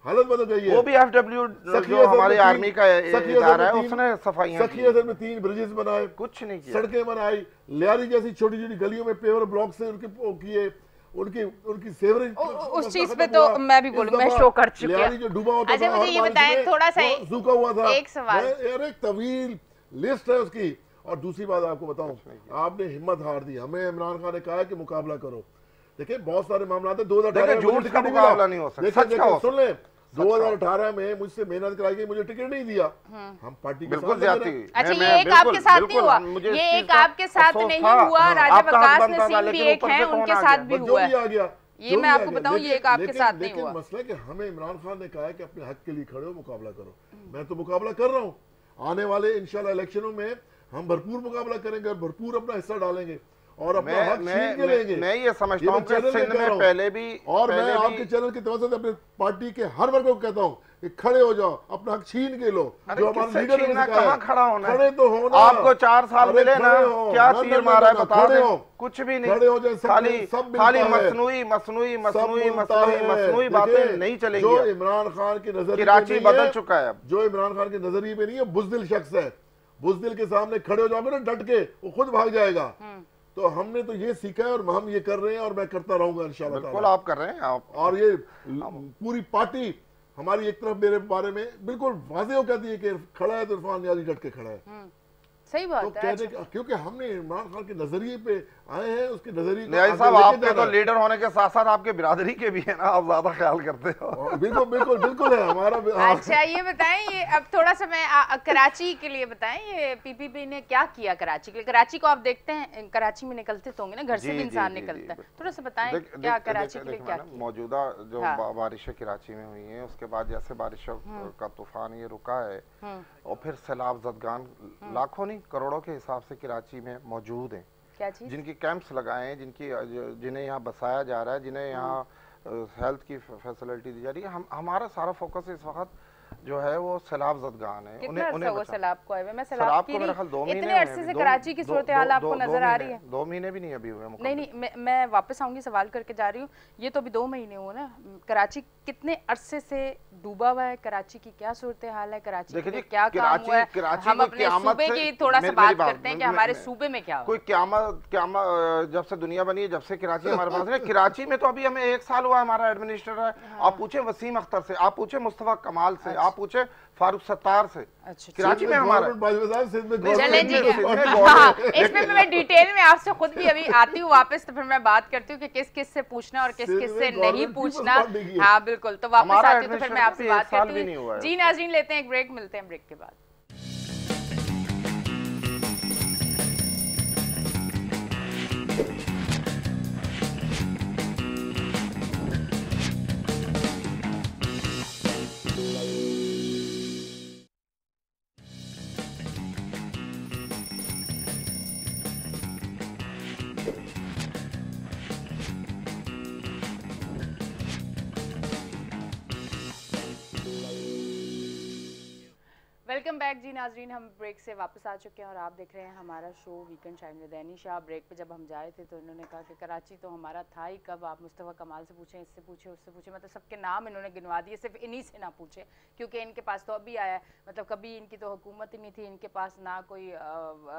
[SPEAKER 2] हालत बदल गई है।
[SPEAKER 3] वो भी FW जो हमारी आर्मी का इदारा है, उसने सफाइयां की।
[SPEAKER 2] सखी में 3 ब्रिजेस बनाए,
[SPEAKER 3] कुछ नहीं किया।
[SPEAKER 2] सड़कें बनाई, लियारी जैसी छोटी छोटी गलियों में पेवर ब्लॉक से उनके किए, उनकी सेवरेज
[SPEAKER 1] उस चीज पे तो मैं भी बोलूं, मैं शो कर चुकी हूं।
[SPEAKER 2] जो डूबा होता
[SPEAKER 1] अच्छा मुझे ये बताएं थोड़ा सा,
[SPEAKER 2] सूखा हुआ था।
[SPEAKER 1] एक सवाल,
[SPEAKER 2] एक तवील लिस्ट है उसकी। और दूसरी बात आपको बताऊं, आपने हिम्मत हार दी। हमें इमरान खान ने कहा है कि मुकाबला करो। देखिए बहुत सारे मामला थे, 2018
[SPEAKER 3] झूठ का मुकाबला नहीं हो सकता।
[SPEAKER 2] सुन ले, 2018 में मुझसे मेहनत कराई गई, मुझे टिकट नहीं दिया। हम पार्टी के साथ।
[SPEAKER 1] अच्छा ये एक आपके साथ नहीं हुआ, ये एक आपके साथ नहीं हुआ, राजा वकास नसीम भी एक हैं, उनके साथ भी हुआ है। ये मैं आपको बताऊं, ये एक आपके साथ नहीं हुआ।
[SPEAKER 2] मसला कि हमें इमरान खान ने कहा है कि अपने हक के लिए खड़े हो, मुकाबला करो। मैं तो मुकाबला कर रहा हूँ। आने वाले इंशाल्लाह इलेक्शनों में हम भरपूर मुकाबला करेंगे और भरपूर अपना हिस्सा डालेंगे और अपना हक छीन के लेंगे।
[SPEAKER 3] मैं ये समझता हूं कि सिंध में पहले भी,
[SPEAKER 2] और मैं आपके चैनल की तरफ से अपने पार्टी के हर वर्ग को कहता हूं कि खड़े हो जाओ, अपना हक छीन के लो। जो हमारे लीडर ने
[SPEAKER 3] कहां खड़ा होना,
[SPEAKER 2] खड़े तो होना।
[SPEAKER 3] आपको 4 साल मिले ना, क्या तीर मारा है बता दो। कुछ भी नहीं,
[SPEAKER 2] खड़े हो जाए,
[SPEAKER 3] खाली मसनूई बातें नहीं चलेंगी।
[SPEAKER 2] जो इमरान खान की नजर,
[SPEAKER 3] कराची बदल चुका है।
[SPEAKER 2] जो इमरान खान के नजरिए पे नहीं है, बुज़दिल शख्स है। बुज़दिल के सामने खड़े हो जाओगे ना डट के, वो खुद भाग जाएगा। तो हमने तो ये सीखा है और हम ये कर रहे हैं और मैं करता रहूंगा इंशाल्लाह।
[SPEAKER 3] बिल्कुल आप कर रहे हैं आप।
[SPEAKER 2] और ये पूरी पार्टी हमारी एक तरफ मेरे बारे में बिल्कुल वाज़ेह कहती है कि खड़ा है तो इरफान नियाज़ी डट के खड़ा है।
[SPEAKER 1] सही बात
[SPEAKER 2] तो
[SPEAKER 1] है।
[SPEAKER 2] क्योंकि हमने इमरान खान के नजरिए पे आए हैं, उसके नजरिए
[SPEAKER 3] नियाज़ी साहब आपके तो लीडर होने के साथ साथ आपके बिरादरी के भी है ना, आप ज्यादा ख्याल करते हो।
[SPEAKER 2] बिल्कुल बिल्कुल बिल्कुल है हमारा।
[SPEAKER 1] अच्छा ये बताएं, ये अब थोड़ा सा मैं कराची के लिए बताएं, ये PPP ने क्या किया कराची के लिए? कराची को आप देखते हैं, कराची में निकलते तो होंगे ना, घर से भी इंसान निकलता है, थोड़ा सा बताएं क्या कराची के लिए क्या किया?
[SPEAKER 3] मौजूदा जो बारिशें कराची में हुई हैं, उसके बाद जैसे बारिशों का तूफान ये रुका है और फिर सैलाब ज़दगान लाखों नहीं करोड़ों के हिसाब से कराची में मौजूद हैं,
[SPEAKER 1] क्या चीज़?
[SPEAKER 3] जिनकी कैंप्स लगाए हैं, जिन्हें यहाँ बसाया जा रहा है, जिन्हें यहाँ हेल्थ की फैसिलिटी दी जा रही है। हमारा सारा फोकस इस वक्त जो है वो सैलाब ज़दगान है।
[SPEAKER 1] कितना अरसा हुआ सैलाब को आए हुए? मैं
[SPEAKER 3] सैलाब
[SPEAKER 1] सैलाब
[SPEAKER 3] को
[SPEAKER 1] की
[SPEAKER 3] मेरे ख्याल 2 महीने
[SPEAKER 1] इतने अरसे से कराची की सूरत हाल आपको नजर आ रही है?
[SPEAKER 3] 2 महीने भी नहीं अभी हुए मुकम्मल।
[SPEAKER 1] नहीं, मैं वापस आऊंगी, सवाल करके जा रही हूँ। ये तो अभी 2 महीने हुए ना। कराची कितने अरसे से डूबा हुआ है? कराची की क्या सूरत हाल है? कराची में क्या काम हुआ है? हम अपने सूबे की थोड़ा सा बात करते हैं कि हमारे सूबे में क्या हुआ।
[SPEAKER 3] कोई क़यामत जब से दुनिया बनी है, जब से कराची हमारे पास है, कराची में तो अभी हमें 1 साल हुआ हमारा एडमिनिस्ट्रेटर है। आप पूछे वसीम अख्तर से, आप पूछे मुस्तफा कमाल से, आप पूछे फारूक सत्तार से। कराची में हमारा
[SPEAKER 1] चलें जी, इसमें मैं डिटेल में आपसे खुद भी अभी आती हूँ वापस, तो फिर मैं बात करती हूँ कि किस किस से पूछना और किस किस से नहीं पूछना। हाँ बिल्कुल, तो वापस आती हूँ तो फिर मैं आपसे बात करती हूँ। जी नाज़रीन, लेते हैं एक ब्रेक, मिलते हैं ब्रेक के बाद। वेलकम बैक जी नाजरीन, हम ब्रेक से वापस आ चुके हैं और आप देख रहे हैं हमारा show weekend shine with Anisha. Break पे जब हम जाए थे तो इन्होंने कहा कि कराची तो हमारा था ही कब, आप मुस्तफा कमाल से पूछें, इससे पूछे, उससे पूछे, मतलब सबके नाम इन्होंने गिनवा दिए, सिर्फ इन्हीं से ना पूछे क्योंकि इनके पास तो अभी आया, मतलब कभी इनकी तो हुकूमत ही नहीं थी, इनके पास ना कोई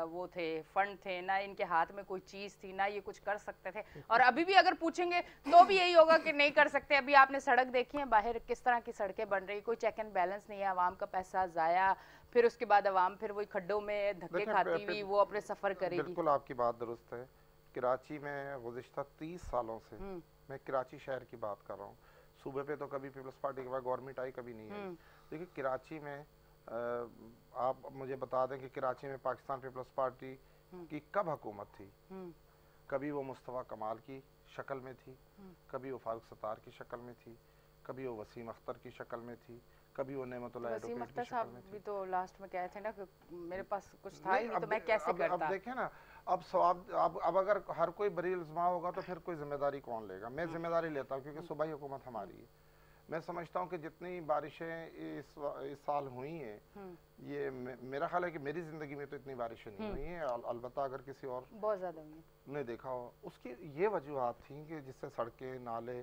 [SPEAKER 1] वो थे फंड थे, ना इनके हाथ में कोई चीज़ थी, ना ये कुछ कर सकते थे, और अभी भी अगर पूछेंगे तो भी यही होगा कि नहीं कर सकते। अभी आपने सड़क देखी है बाहर किस तरह की सड़कें बन रही, कोई चेक एंड बैलेंस नहीं है, आवाम का पैसा ज़ाया, फिर उसके बाद अवाम फिर वही खड्डों में धक्के खाती हुई वो अपने सफ़र करेगी।
[SPEAKER 3] बिल्कुल आपकी बात दुरुस्त है। कराची में गुज़िश्ता 30 सालों से, मैं कराची शहर की बात कर रहा हूँ, सूबे पे तो कभी पीपल्स पार्टी के बाद गवर्नमेंट आई कभी नहीं आई। देखिए कराची में आप मुझे बता दें कि कराची में पाकिस्तान पीपल्स पार्टी की कब हुकूमत थी? कभी वो मुस्तफा कमाल की शक्ल में थी, कभी वो फारूक सत्तार की शक्ल में थी, कभी वो वसीम अख्तर की शक्ल में थी, कभी वो नेमतुल्लाह
[SPEAKER 1] वसीम अख्तर साहब भी तो लास्ट में कहे थे ना कि मेरे पास कुछ था ही नहीं तो मैं कैसे करता।
[SPEAKER 3] अब देखें ना, अब अगर हर कोई बरी इल्ज़ाम होगा तो फिर कोई जिम्मेदारी कौन लेगा? मैं जिम्मेदारी लेता हूँ क्योंकि सूबाई हुकूमत हमारी है। मैं समझता हूँ कि जितनी बारिशें इस साल हुई हैं, ये मेरा ख्याल है कि मेरी ज़िंदगी में तो इतनी बारिशें नहीं हुई हैं, अलबत्ता अगर किसी और
[SPEAKER 1] बहुत ज़्यादा हुई
[SPEAKER 3] ने देखा हो, उसकी ये वजूहत थी कि जिससे सड़कें, नाले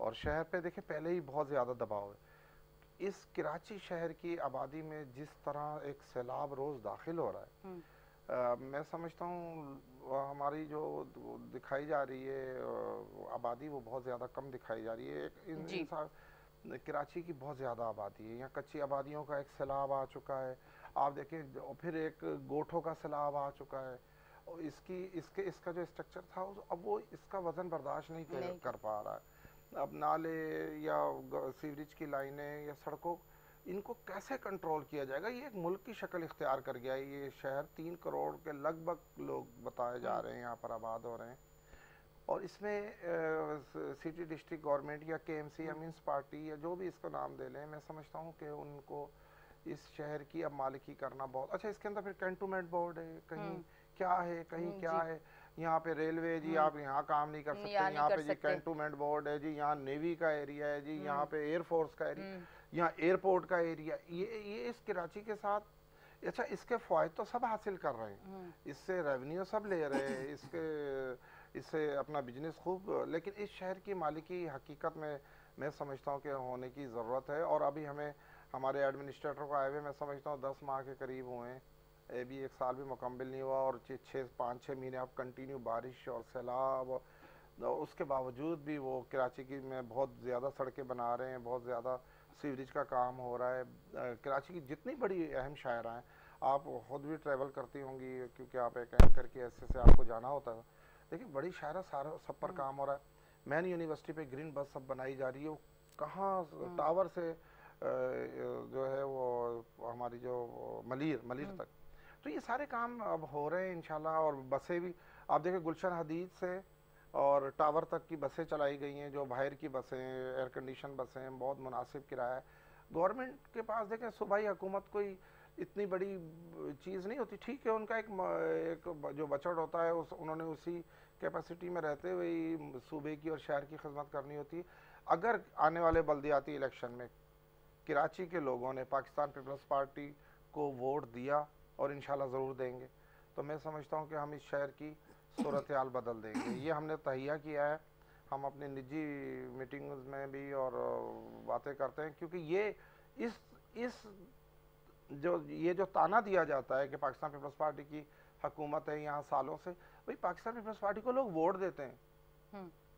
[SPEAKER 3] और शहर पे देखें पहले ही बहुत ज़्यादा दबाव है। इस कराची शहर की आबादी में जिस तरह एक सैलाब रोज़ दाखिल हो रहा है, मैं समझता हूँ हमारी जो दिखाई जा रही है आबादी वो बहुत ज़्यादा कम दिखाई जा रही है। कराची की बहुत ज़्यादा आबादी है, यहाँ कच्ची आबादियों का एक सैलाब आ चुका है। आप देखें फिर एक गोठों का सैलाब आ चुका है, और इसका जो स्ट्रक्चर था अब वो इसका वज़न बर्दाश्त नहीं कर पा रहा है। अब नाले या सीवरेज की लाइनें या सड़कों, इनको कैसे कंट्रोल किया जाएगा? ये एक मुल्क की शक्ल इख्तियार कर गया है। ये शहर 3 करोड़ के लगभग लोग बताए जा रहे हैं यहाँ पर आबाद हो रहे हैं, और इसमें सिटी डिस्ट्रिक्ट गवर्नमेंट या KMC या मीन्स पार्टी या जो भी इसको नाम दे लें, मैं समझता हूँ कि उनको इस शहर की अब मालिकी करना बहुत अच्छा। इसके अंदर फिर कैंटोनमेंट बोर्ड है, कहीं क्या है, कहीं क्या है, यहाँ पे रेलवे जी आप यहाँ काम नहीं कर सकते, यहाँ पे जी कैंटोनमेंट बोर्ड है जी, यहाँ नेवी का एरिया है जी, यहाँ पे एयरफोर्स का एरिया, यहाँ एयरपोर्ट का एरिया, ये इस कराची के साथ, अच्छा इसके फ़ायदे तो सब हासिल कर रहे हैं, इससे रेवेन्यू सब ले रहे हैं, इससे अपना बिजनेस खूब, लेकिन इस शहर की मालिकी हकीकत में मैं समझता हूँ कि होने की ज़रूरत है। और अभी हमें हमारे एडमिनिस्ट्रेटर को आए हुए मैं समझता हूँ 10 माह के करीब हुए हैं, अभी 1 साल भी मुकम्मल नहीं हुआ, और 5-6 महीने अब कंटिन्यू बारिश और सैलाब, उसके बावजूद भी वो कराची की में बहुत ज़्यादा सड़कें बना रहे हैं, बहुत ज़्यादा सीवरेज का काम हो रहा है। कराची की जितनी बड़ी अहम शायरा हैं, आप खुद भी ट्रैवल करती होंगी क्योंकि आप एक एंकर की हैसियत से आपको जाना होता है, देखिए बड़ी शायरा सारा सब पर काम हो रहा है। मैन यूनिवर्सिटी पे ग्रीन बस सब बनाई जा रही है, वो कहाँ टावर से जो है वो हमारी जो मलीर तक, तो ये सारे काम अब हो रहे हैं इंशाल्लाह। और बसें भी आप देखें गुलशन हदीद से और टावर तक की बसें चलाई गई हैं, जो बाहर की बसें, एयर कंडीशन बसें, बहुत मुनासिब किराया है। गवर्नमेंट के पास देखें सूबाई हुकूमत कोई इतनी बड़ी चीज़ नहीं होती। ठीक है, उनका एक जो बजट होता है उन्होंने उसी कैपेसिटी में रहते हुए ही सूबे की और शहर की खिदमत करनी होती है। अगर आने वाले बल्दियाती इलेक्शन में कराची के लोगों ने पाकिस्तान पीपल्स पार्टी को वोट दिया, और इंशाल्लाह ज़रूर देंगे, तो मैं समझता हूँ कि हम इस शहर की सूरत हाल बदल देंगे। ये हमने तहिया किया है, हम अपनी निजी मीटिंग्स में भी और बातें करते हैं, क्योंकि ये जो ताना दिया जाता है कि पाकिस्तान पीपल्स पार्टी की हुकूमत है यहाँ सालों से, भाई पाकिस्तान पीपल्स पार्टी को लोग वोट देते हैं,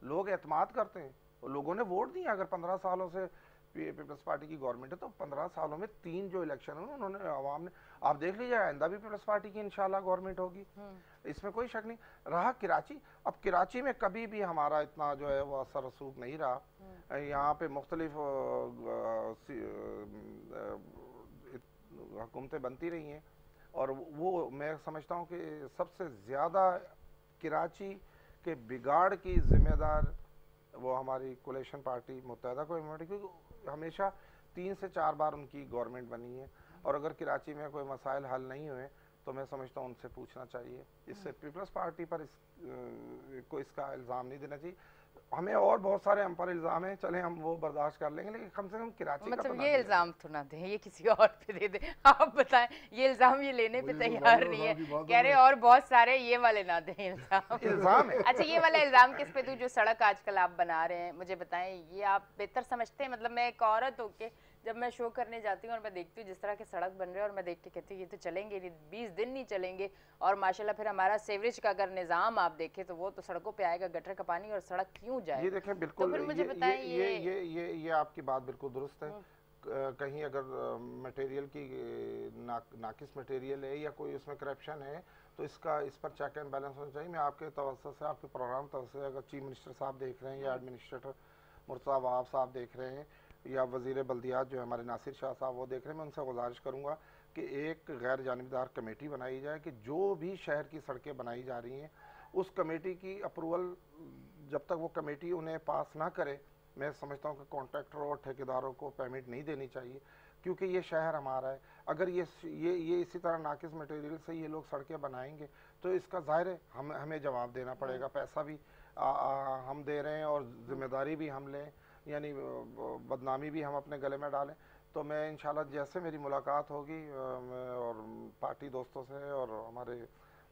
[SPEAKER 3] लोग एतमाद करते हैं, लोगों ने वोट दिया। अगर 15 सालों से पीपल्स पार्टी की गवर्नमेंट है तो 15 सालों में 3 जो इलेक्शन है उन्होंने आवाम ने, आप देख लीजिए आइंदा भी पीपल्स पार्टी की इंशाल्लाह गवर्नमेंट होगी, इसमें कोई शक नहीं। रहा कराची, अब कराची में कभी भी हमारा इतना जो है वो असर रसूख नहीं रहा। यहाँ पे मुख्तलिफ हुकूमतें बनती रही हैं, और वो मैं समझता हूँ कि सबसे ज़्यादा कराची के बिगाड़ की जिम्मेदार वो हमारी कोलेशन पार्टी मुत्तहदा कौमी पार्टी, क्योंकि हमेशा 3 से 4 बार उनकी गवर्नमेंट बनी है, और अगर कराची में कोई मसाइल हल नहीं हुए तो मैं समझता हूँ उनसे पूछना चाहिए। इससे पीपल्स पार्टी पर को इसका इल्ज़ाम नहीं देना चाहिए। हमें और बहुत सारे हम पर इल्ज़ाम हैं, चले हम वो बर्दाश्त कर लेंगे, लेकिन कम से कम कराची का
[SPEAKER 1] मतलब ये इल्ज़ाम तो ना दें, ये किसी और पे दे दें। आप बताएं, ये इल्ज़ाम ये लेने पे तैयार नहीं है, कह रहे और बहुत सारे, ये वाले ना दें इल्ज़ाम है। अच्छा, ये वाला इल्ज़ाम किस पे दूं? जो सड़क आजकल आप बना रहे हैं, मुझे बताएं, ये आप बेहतर समझते हैं? मतलब मैं एक औरत होके जब मैं शो करने जाती हूँ और मैं देखती हूँ जिस तरह के सड़क बन रहे हैं, और मैं देख के कहती हूँ ये तो चलेंगे नहीं, 20 दिन नहीं चलेंगे। और माशाल्लाह फिर हमारा सीवरेज का अगर निज़ाम आप देखें तो वो तो सड़कों पे आएगा, गटर का पानी, और सड़क क्यों जाए?
[SPEAKER 3] ये देखें, बिल्कुल,
[SPEAKER 1] तो फिर मुझे बताएं,
[SPEAKER 3] ये आपकी बात बिल्कुल दुरुस्त है। कहीं अगर मटेरियल की नाकिस मटेरियल है या कोई उसमें करप्शन है तो इस पर चेक एंड बैलेंस होना चाहिए। मैं आपके तवज्जुह से, आपके प्रोग्राम तवज्जुह से, अगर चीफ मिनिस्टर साहब देख रहे हैं या एडमिनिस्ट्रेटर मुर्तज़ा वहाब साहब देख रहे हैं या वज़ीर बल्दियात जो हमारे नासिर शाह साहब वो देख रहे हैं, मैं उनसे गुजारिश करूँगा कि एक गैर जानिबदार कमेटी बनाई जाए कि जो भी शहर की सड़कें बनाई जा रही हैं उस कमेटी की अप्रूवल जब तक वो कमेटी उन्हें पास ना करे, मैं समझता हूँ कि कॉन्ट्रैक्टर और ठेकेदारों को पेमेंट नहीं देनी चाहिए, क्योंकि ये शहर हमारा है। अगर ये इसी तरह नाकिस मटेरियल से ये लोग सड़कें बनाएंगे तो इसका ज़ाहिर है हमें जवाब देना पड़ेगा। पैसा भी हम दे रहे हैं और ज़िम्मेदारी भी हम लें, यानी बदनामी भी हम अपने गले में डालें। तो मैं इंशाल्लाह जैसे मेरी मुलाकात होगी और पार्टी दोस्तों से और हमारे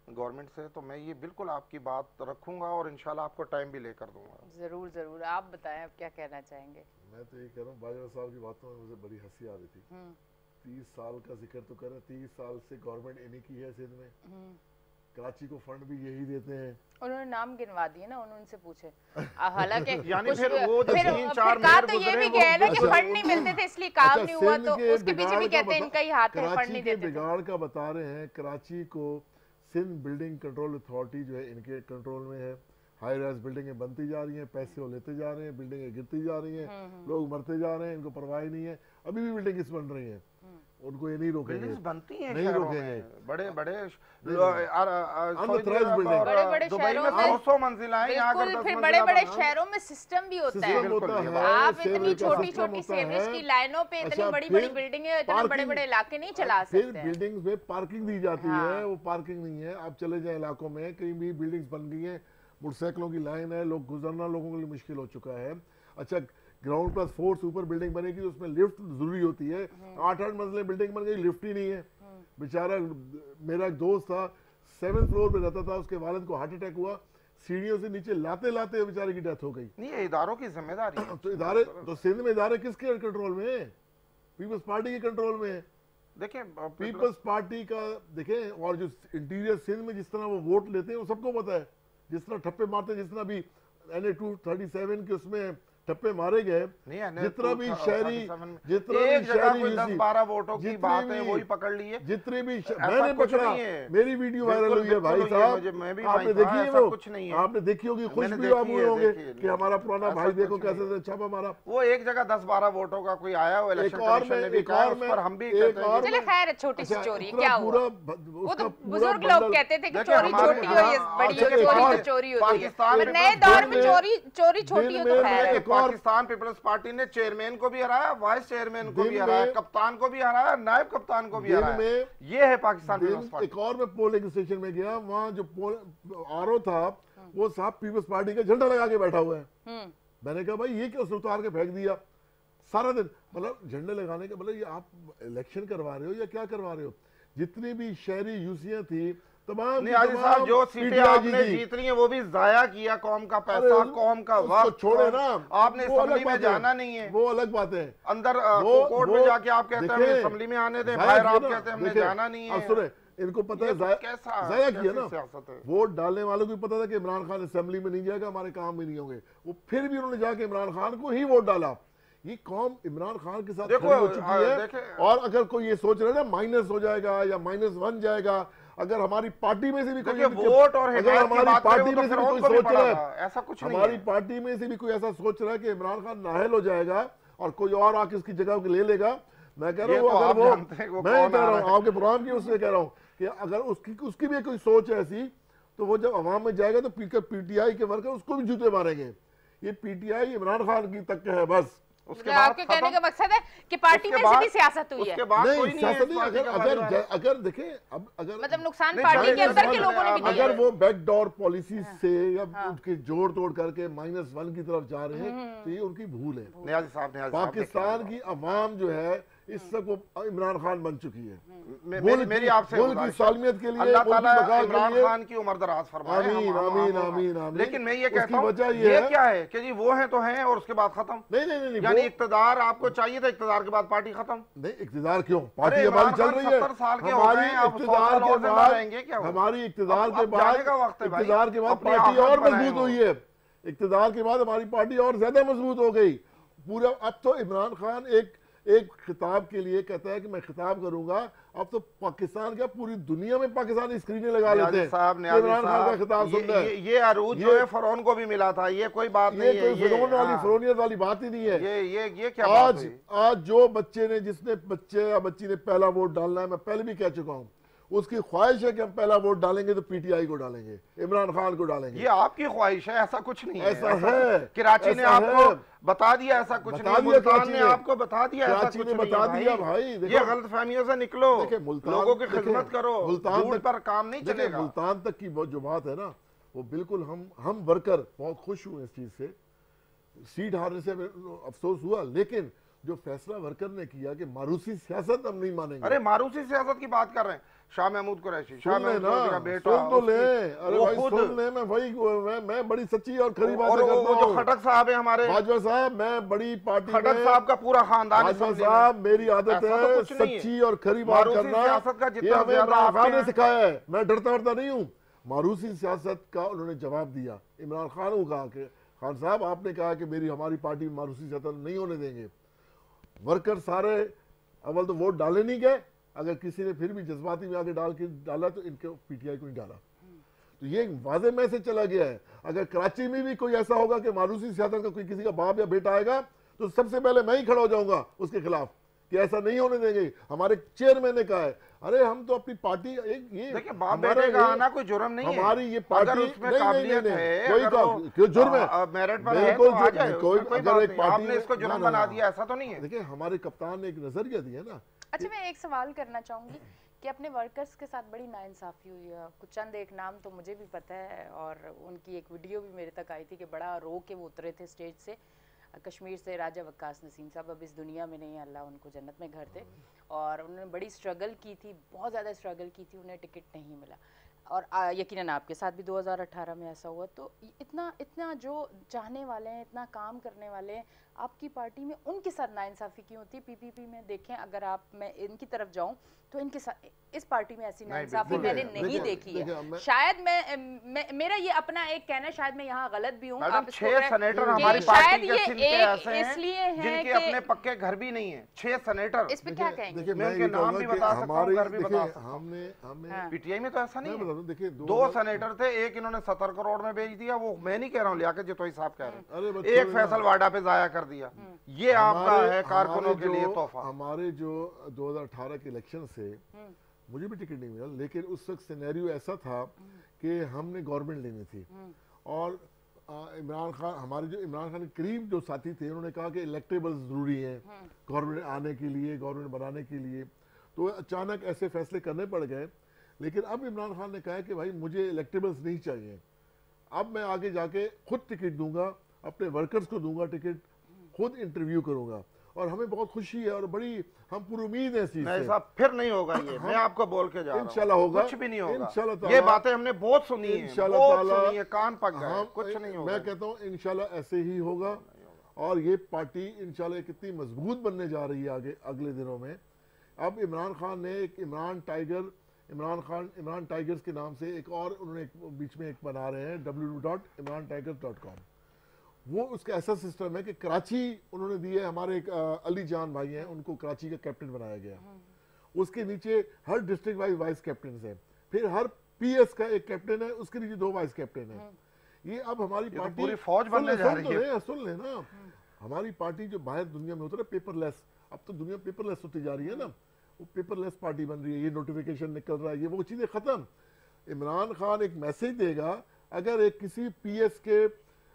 [SPEAKER 3] गवर्नमेंट से, तो मैं ये बिल्कुल आपकी बात रखूंगा और इंशाल्लाह आपको टाइम भी लेकर दूंगा।
[SPEAKER 1] ज़रूर ज़रूर, आप बताएं, आप क्या कहना चाहेंगे?
[SPEAKER 2] मैं तो ये कह रहा हूँ, बाजवा साहब की बातों में मुझे बड़ी हंसी आ रही थी। 30 साल का जिक्र तो कर रहे हैं, 30 साल से गवर्नमेंट इन्हीं की है सिंध में, कराची को फंड भी यही देते हैं।
[SPEAKER 1] उन्होंने नाम गिनवा दिए ना, उनसे पूछे। हालांकि
[SPEAKER 3] यानी फिर वो
[SPEAKER 1] फिर तो ये भी कह ना कि फंड नहीं मिलते थे इसलिए काम नहीं हुआ, तो उसके पीछे भी कहते हैं इनका ही हाथ है, फंड नहीं देते।
[SPEAKER 2] बिगाड़ का बता रहे हैं, कराची को सिंध बिल्डिंग कंट्रोल अथॉरिटी जो है इनके कंट्रोल में है। हाई राइज बिल्डिंगें बनती जा रही हैं, पैसे वो लेते जा रहे हैं, बिल्डिंगें गिरती जा रही हैं, लोग मरते जा रहे हैं, इनको परवाह नहीं है। अभी भी बिल्डिंग्स बन रही हैं, उनको ये नहीं रोकेंगे,
[SPEAKER 3] बनती हैं,
[SPEAKER 2] नहीं रोकेंगे।
[SPEAKER 3] बड़े बड़े
[SPEAKER 1] दुबई में
[SPEAKER 3] 100 मंजिला है, यहाँ अगर
[SPEAKER 1] फिर बड़े बड़े शहरों में सिस्टम भी होता है। आप इतनी छोटी छोटी सीवरेज की लाइनों पे इतनी बड़ी बड़ी बिल्डिंग है, इतने बड़े बड़े इलाके नहीं चला सकते।
[SPEAKER 2] फिर बिल्डिंग्स में पार्किंग दी जाती है, वो पार्किंग नहीं है। आप चले जाए इलाकों में, कहीं भी बिल्डिंग्स बन गई है, मोटरसाइकिलों की लाइन है, लोग गुजरना लोगों के लिए मुश्किल हो चुका है। अच्छा, ग्राउंड प्लस 4 सुपर बिल्डिंग बनेगी तो उसमें लिफ्ट जरूरी होती है। 8-8 मंजिलें बिल्डिंग बन गई, लिफ्ट ही नहीं है। बेचारा मेरा एक दोस्त था, 7th फ्लोर पे रहता था, उसके वालिद को हार्ट अटैक हुआ, सीढ़ियों से नीचे लाते लाते बेचारे की डेथ हो गई।
[SPEAKER 3] नहीं, इदारों की जिम्मेदारी है।
[SPEAKER 2] तो इदारे, तो सिंध में इदारे किसके कंट्रोल में है? पीपल्स पार्टी के कंट्रोल में है।
[SPEAKER 3] देखें,
[SPEAKER 2] पीपल्स पार्टी का देखें, और जो इंटीरियर सिंध में जिस तरह वो वोट लेते हैं वो सबको पता है। जिस तरह ठप्पे मारते हैं, जिस तरह भी NA 237 के उसमें ठप्पे मारे गए, जितना भी शहरी
[SPEAKER 3] 10-12 वोटों की बात है वही पकड़ लिए,
[SPEAKER 2] जितने भी मैंने पकड़ा, मेरी वीडियो वायरल हुई है भाई साहब, आपने देखी है वो? कुछ नहीं है, आपने देखी होगी, खुश भी आप हुए होंगे कि हमारा पुराना भाई देखो कैसे छापा मारा।
[SPEAKER 3] वो एक जगह 10-12 वोटों का कोई आया, वो इलेक्शन कमीशन ने भी कहा, उस पर हम भी
[SPEAKER 1] चले, खैर छोटी सी चोरी क्या हुआ, वो तो बुजुर्ग लोग कहते थे कि चोरी छोटी हो या बड़ी, चोरी तो चोरी होती है, नए दौर में चोरी छोटी हो तो खैर।
[SPEAKER 3] पाकिस्तान पीपल्स पार्टी ने चेयरमैन को भी हराया, वाइस चेयरमैन को भी हराया, कप्तान को भी हराया, नायब कप्तान को भी हराया। ये है पाकिस्तान पीपल्स पार्टी।
[SPEAKER 2] एक और मैं पोलिंग स्टेशन में गया, वहाँ जो आरओ था वो साहब पीपल्स पार्टी का झंडा लगा के बैठा हुआ है। मैंने कहा भाई ये क्या उतार के फेंक दिया सारा दिन, मतलब झंडे लगाने का मतलब ये आप इलेक्शन करवा रहे हो या क्या करवा रहे हो। जितनी भी शहरी यूसियां थी तमाम
[SPEAKER 3] साहब जो सीटें आपने जीत रही हैं वो भी जाया किया, कौम का पैसा, कौम का वक्त
[SPEAKER 2] छोड़े ना,
[SPEAKER 3] आपने असेंबली में जाना नहीं है,
[SPEAKER 2] वो अलग बात है।
[SPEAKER 3] अंदर कोर्ट में जाके आप कहते हैं असेंबली में आने दें, बाहर आप कहते हैं हमने जाना नहीं है।
[SPEAKER 2] सुने, इनको पता है जाया किया ना, वोट डालने वालों को भी पता था कि इमरान खान असेंबली में नहीं जाएगा, हमारे काम भी नहीं होंगे, वो फिर भी उन्होंने जाके इमरान खान को ही वोट डाला। ये कौम इमरान खान के साथ खड़ी हो चुकी है। और अगर कोई ये सोच रहा है ना माइनस हो जाएगा या -1 जाएगा, अगर हमारी पार्टी में से भी कोई
[SPEAKER 3] वोट और
[SPEAKER 2] अगर हमारी पार्टी में से भी कोई सोच रहा है,
[SPEAKER 3] ऐसा कुछ नहीं,
[SPEAKER 2] हमारी पार्टी में से भी कोई ऐसा सोच रहा है कि इमरान खान नाअहल हो जाएगा और कोई और आके उसकी जगह ले लेगा, मैं कह रहा हूँ अगर वो मैं कह रहा हूँ आपके प्रोग्राम की उससे कह रहा हूँ कि अगर उसकी भी कोई सोच है ऐसी, तो वो जब अवाम में जाएगा तो पीटीआई के वर्कर उसको भी जूते मारेंगे। ये पीटीआई इमरान खान की तक है बस।
[SPEAKER 1] उसके बाद आपके कहने का मकसद है कि पार्टी में से भी सियासत हुई है।
[SPEAKER 2] नहीं सियासत नहीं, अगर देखें अब अगर
[SPEAKER 1] मतलब नुकसान पार्टी के अंदर के लोगों ने भी दिया,
[SPEAKER 2] अगर वो बैकडोर पॉलिसी से या उनके जोड़ तोड़ करके -1 की तरफ जा रहे हैं तो ये उनकी भूल है। पाकिस्तान की अवाम जो है इस सब को इमरान खान बन चुकी है।
[SPEAKER 3] मेरी आपसे
[SPEAKER 2] सालमियत के लिए
[SPEAKER 3] अल्लाह ताला इमरान खान की उम्र दराज फरमाए।
[SPEAKER 2] आमीन आमीन आमीन आमीन।
[SPEAKER 3] लेकिन मैं ये कहता हूँ ये क्या है कि जी वो हैं तो हैं और उसके बाद खत्म।
[SPEAKER 2] नहीं
[SPEAKER 3] यानी इक्तदार आपको चाहिए था, इक्तदार के बाद पार्टी खत्म।
[SPEAKER 2] नहीं इक्तदार क्यों, पार्टी हमारी चल रही है, हमारी इक्तदार के बाद हमारी इक्तदार के बाद इक्तदार के बाद पार्टी और मजबूत हुई है। इक्तदार के बाद हमारी पार्टी और ज्यादा मजबूत हो गई पूरा। अब तो इमरान खान एक खिताब के लिए कहता है कि मैं खिताब करूंगा, अब तो पाकिस्तान का पूरी दुनिया में पाकिस्तानी स्क्रीनें लगा लेते हैं इमरान खान का खिताब सुनता है।
[SPEAKER 3] ये अरूज जो है फरौन को भी मिला था, ये कोई बात नहीं है,
[SPEAKER 2] ये फिरौन वाली फरौनियत वाली बात ही नहीं है।
[SPEAKER 3] ये क्या बात है?
[SPEAKER 2] आज जो बच्चे ने जिसने बच्चे या बच्ची ने पहला वोट डालना है, मैं पहले भी कह चुका हूँ, उसकी ख्वाहिश है कि हम पहला वोट डालेंगे तो पीटीआई को डालेंगे, इमरान खान को डालेंगे।
[SPEAKER 3] ये आपकी ख्वाहिश है, ऐसा कुछ नहीं है।
[SPEAKER 2] ऐसा है,
[SPEAKER 3] कराची ने आपको बता दिया ऐसा कुछ नहीं, मुल्तान ने आपको बता दिया ऐसा कुछ नहीं,
[SPEAKER 2] बता दिया भाई।
[SPEAKER 3] ये गलत फहमियों से निकलो, लोगों की खिदमत करो, झूठ पर काम नहीं चलेगा।
[SPEAKER 2] मुल्तान तक की जो बात है ना, वो बिल्कुल हम वर्कर बहुत खुश हुए इस चीज से। सीट हारने से अफसोस हुआ, लेकिन जो फैसला वर्कर ने किया कि मारूसी सियासत हम नहीं मानेंगे।
[SPEAKER 3] अरे मारूसी सियासत की बात कर रहे हैं, शाह महमूद कुरैशी, शाह महमूद का बेटा,
[SPEAKER 2] सुन तो ले, अरे भाई सुन ले, मैं बड़ी सच्ची और खरी बात करता हूं।
[SPEAKER 3] जो खटक साहब है हमारे
[SPEAKER 2] बाजवा साहब, मैं बड़ी पार्टी
[SPEAKER 3] खटक साहब का पूरा खानदान,
[SPEAKER 2] बाजवा साहब मेरी आदत है सच्ची और खरी बात करना, ये हमें इमरान खान ने सिखाया है, मैं डरता नहीं हूँ। मारूसी सियासत का उन्होंने जवाब दिया, इमरान खान को कहा कि खान साहब आपने कहा कि हमारी पार्टी में मारूसी सियासत नहीं होने देंगे। वर्कर सारे अव्वल तो वोट डाले नहीं गए, अगर किसी ने फिर भी जज्बाती में आके डाला तो इनके पीटीआई को नहीं डाला। तो ये वाज़े मैसेज चला गया है। अगर कराची में भी कोई ऐसा होगा कि मारूसी सियासत का कोई किसी का बाप या बेटा आएगा तो सबसे पहले मैं ही खड़ा हो जाऊंगा उसके खिलाफ कि ऐसा नहीं होने देंगे। हमारे चेयरमैन ने कहा है, अरे हम तो अपनी पार्टी ये
[SPEAKER 3] देखिए बाप बेटे का आना कोई जुर्म नहीं है,
[SPEAKER 2] हमारी ये पार्टी
[SPEAKER 3] अगर उसमें काबिलियत है,
[SPEAKER 2] कोई जुर्म है,
[SPEAKER 3] मेरिट पर है तो आ जाए,
[SPEAKER 2] कोई अगर एक पार्टी
[SPEAKER 3] आपने इसको जुर्म बना दिया ऐसा तो नहीं है।
[SPEAKER 2] देखिए हमारे कप्तान ने एक नजरिया दिया ना।
[SPEAKER 1] अच्छा मैं एक सवाल करना चाहूंगी कि अपने वर्कर्स के साथ बड़ी नाइंसाफी हुई है, कुछ चंद एक नाम तो मुझे भी पता है और उनकी एक वीडियो भी मेरे तक आई थी कि बड़ा रो के वो उतरे थे स्टेज से। कश्मीर से राजा वक्कास नसीम साहब अब इस दुनिया में नहीं, अल्लाह उनको जन्नत में घर थे, और उन्होंने बड़ी स्ट्रगल की थी, बहुत ज़्यादा स्ट्रगल की थी, उन्हें टिकट नहीं मिला। और यकीनन आपके साथ भी 2018 में ऐसा हुआ। तो इतना जो चाहने वाले हैं, इतना काम करने वाले हैं आपकी पार्टी में, उनके साथ नाइंसाफ़ी क्यों होती है? पीपीपी में देखें, अगर मैं इनकी तरफ जाऊं तो इनके साथ इस पार्टी में ऐसी नाइंसाफ़ी मैंने नहीं देखी है। शायद मेरा ये अपना एक कहना है, शायद मैं यहाँ गलत भी हूँ।
[SPEAKER 3] 6 सेनेटर हमारी पार्टी के सिंध के ऐसे हैं इसलिए हैं जिनके अपने पक्के घर भी नहीं है। 6 सेनेटर,
[SPEAKER 1] इस पे क्या कहेंगे?
[SPEAKER 3] मैं उनके नाम भी बता सकता हूँ, घर भी बता सकता हूँ। पीटीआई में तो ऐसा नहीं है।
[SPEAKER 2] देखिए
[SPEAKER 3] 2 सेनेटर थे, एक इन्होंने 70 करोड़ में बेच दिया, वो मैं नहीं कह रहा हूँ, लियाकत जितोई साहब कह रहे हैं, एक फैसल वाडा पे जाया कर दिया। ये आपका है कारकुनों के लिए तोहफा।
[SPEAKER 2] हमारे जो 2018 के इलेक्शन से मुझे भी टिकट नहीं मिला, लेकिन उस वक्त सिनेरियो ऐसा था कि हमने गवर्नमेंट लेनी थी और इमरान खान, हमारे जो इमरान खान के करीब जो साथी थे, उन्होंने कहा कि इलेक्टेबल्स ज़रूरी हैं गवर्नमेंट आने के लिए, गवर्नमेंट बनाने के लिए, तो अचानक ऐसे फैसले करने पड़ गए। लेकिन अब इमरान खान ने कहा है कि भाई मुझे इलेक्टेबल्स नहीं चाहिए, अब मैं आगे जाके खुद टिकट दूंगा, अपने वर्कर्स को दूंगा टिकट, खुद इंटरव्यू करूंगा। और हमें बहुत खुशी है और बड़ी हम पूरी उम्मीद है इस चीज से।
[SPEAKER 3] साहब फिर नहीं होगा ये, मैं आपको बोल के जा रहा हूं,
[SPEAKER 2] इंशाल्लाह होगा,
[SPEAKER 3] कुछ भी नहीं होगा
[SPEAKER 2] इंशाल्लाह।
[SPEAKER 3] ये बातें हमने बहुत सुनी है, बहुत सुनी है, कान पक गए, कुछ नहीं होगा।
[SPEAKER 2] मैं कहता हूँ इंशाल्लाह ऐसे ही होगा। और ये पार्टी इंशाल्लाह कितनी मजबूत बनने जा रही है आगे अगले दिनों में। अब इमरान खान ने एक इमरान टाइगर्स के नाम से एक और उन्होंने बीच में एक बना रहे हैं www.imrantigers.com। वो उसका ऐसा सिस्टम है कि कराची उन्होंने दिए, हमारे एक अली जान भाई हैं, उनको कराची का कैप्टन बनाया गया। उसके नीचे हर डिस्ट्रिक्ट वाइज वाइस कैप्टन है, फिर हर पीएस का एक कैप्टन है, उसके नीचे 2 वाइस कैप्टन है। ये अब हमारी पार्टी
[SPEAKER 3] पूरी फौज बनने जा रही है।
[SPEAKER 2] सुन ले ना, हमारी पार्टी जो बाहर दुनिया में होता है पेपरलेस, अब तो दुनिया पेपरलेस होती जा रही है ना, वो पेपरलेस पार्टी बन रही है। ये नोटिफिकेशन निकल रहा है, ये वो चीजें खत्म। इमरान खान एक मैसेज देगा, अगर एक किसी पीएस के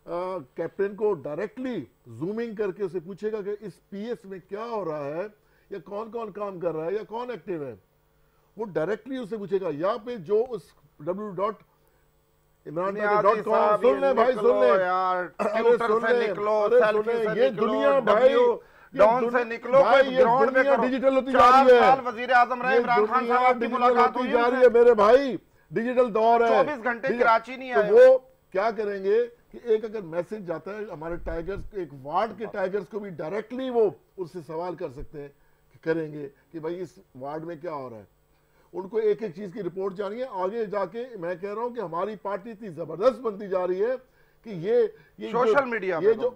[SPEAKER 2] कैप्टन को डायरेक्टली जूमिंग करके उसे पूछेगा कि इस पीएस में क्या हो रहा है, या कौन कौन काम कर रहा है, या कौन एक्टिव है, वो डायरेक्टली उसे पूछेगा। या पे जो उस www.imrantigers.com सुन ले भाई, सुन ले यार, ये दुनिया भाई
[SPEAKER 3] डॉन से निकलो,
[SPEAKER 2] भाई ये दुनिया डिजिटल होती जा रही है।
[SPEAKER 3] 4 साल वजीर आजम रहे इमरान खान साहब, आपकी मुलाकात हुई
[SPEAKER 2] जा रही है मेरे भाई, डिजिटल दौर है।
[SPEAKER 3] 24 घंटे कराची नहीं आए।
[SPEAKER 2] तो वो क्या करेंगे कि एक अगर मैसेज जाता है हमारे टाइगर्स, एक वार्ड के टाइगर्स को भी डायरेक्टली वो उससे सवाल कर सकते हैं, करेंगे कि भाई इस वार्ड में क्या हो रहा है। उनको एक एक चीज की रिपोर्ट जानी है। आगे जाके मैं कह रहा हूं कि हमारी पार्टी इतनी जबरदस्त बनती जा रही है कि ये
[SPEAKER 3] सोशल मीडिया,
[SPEAKER 2] ये जो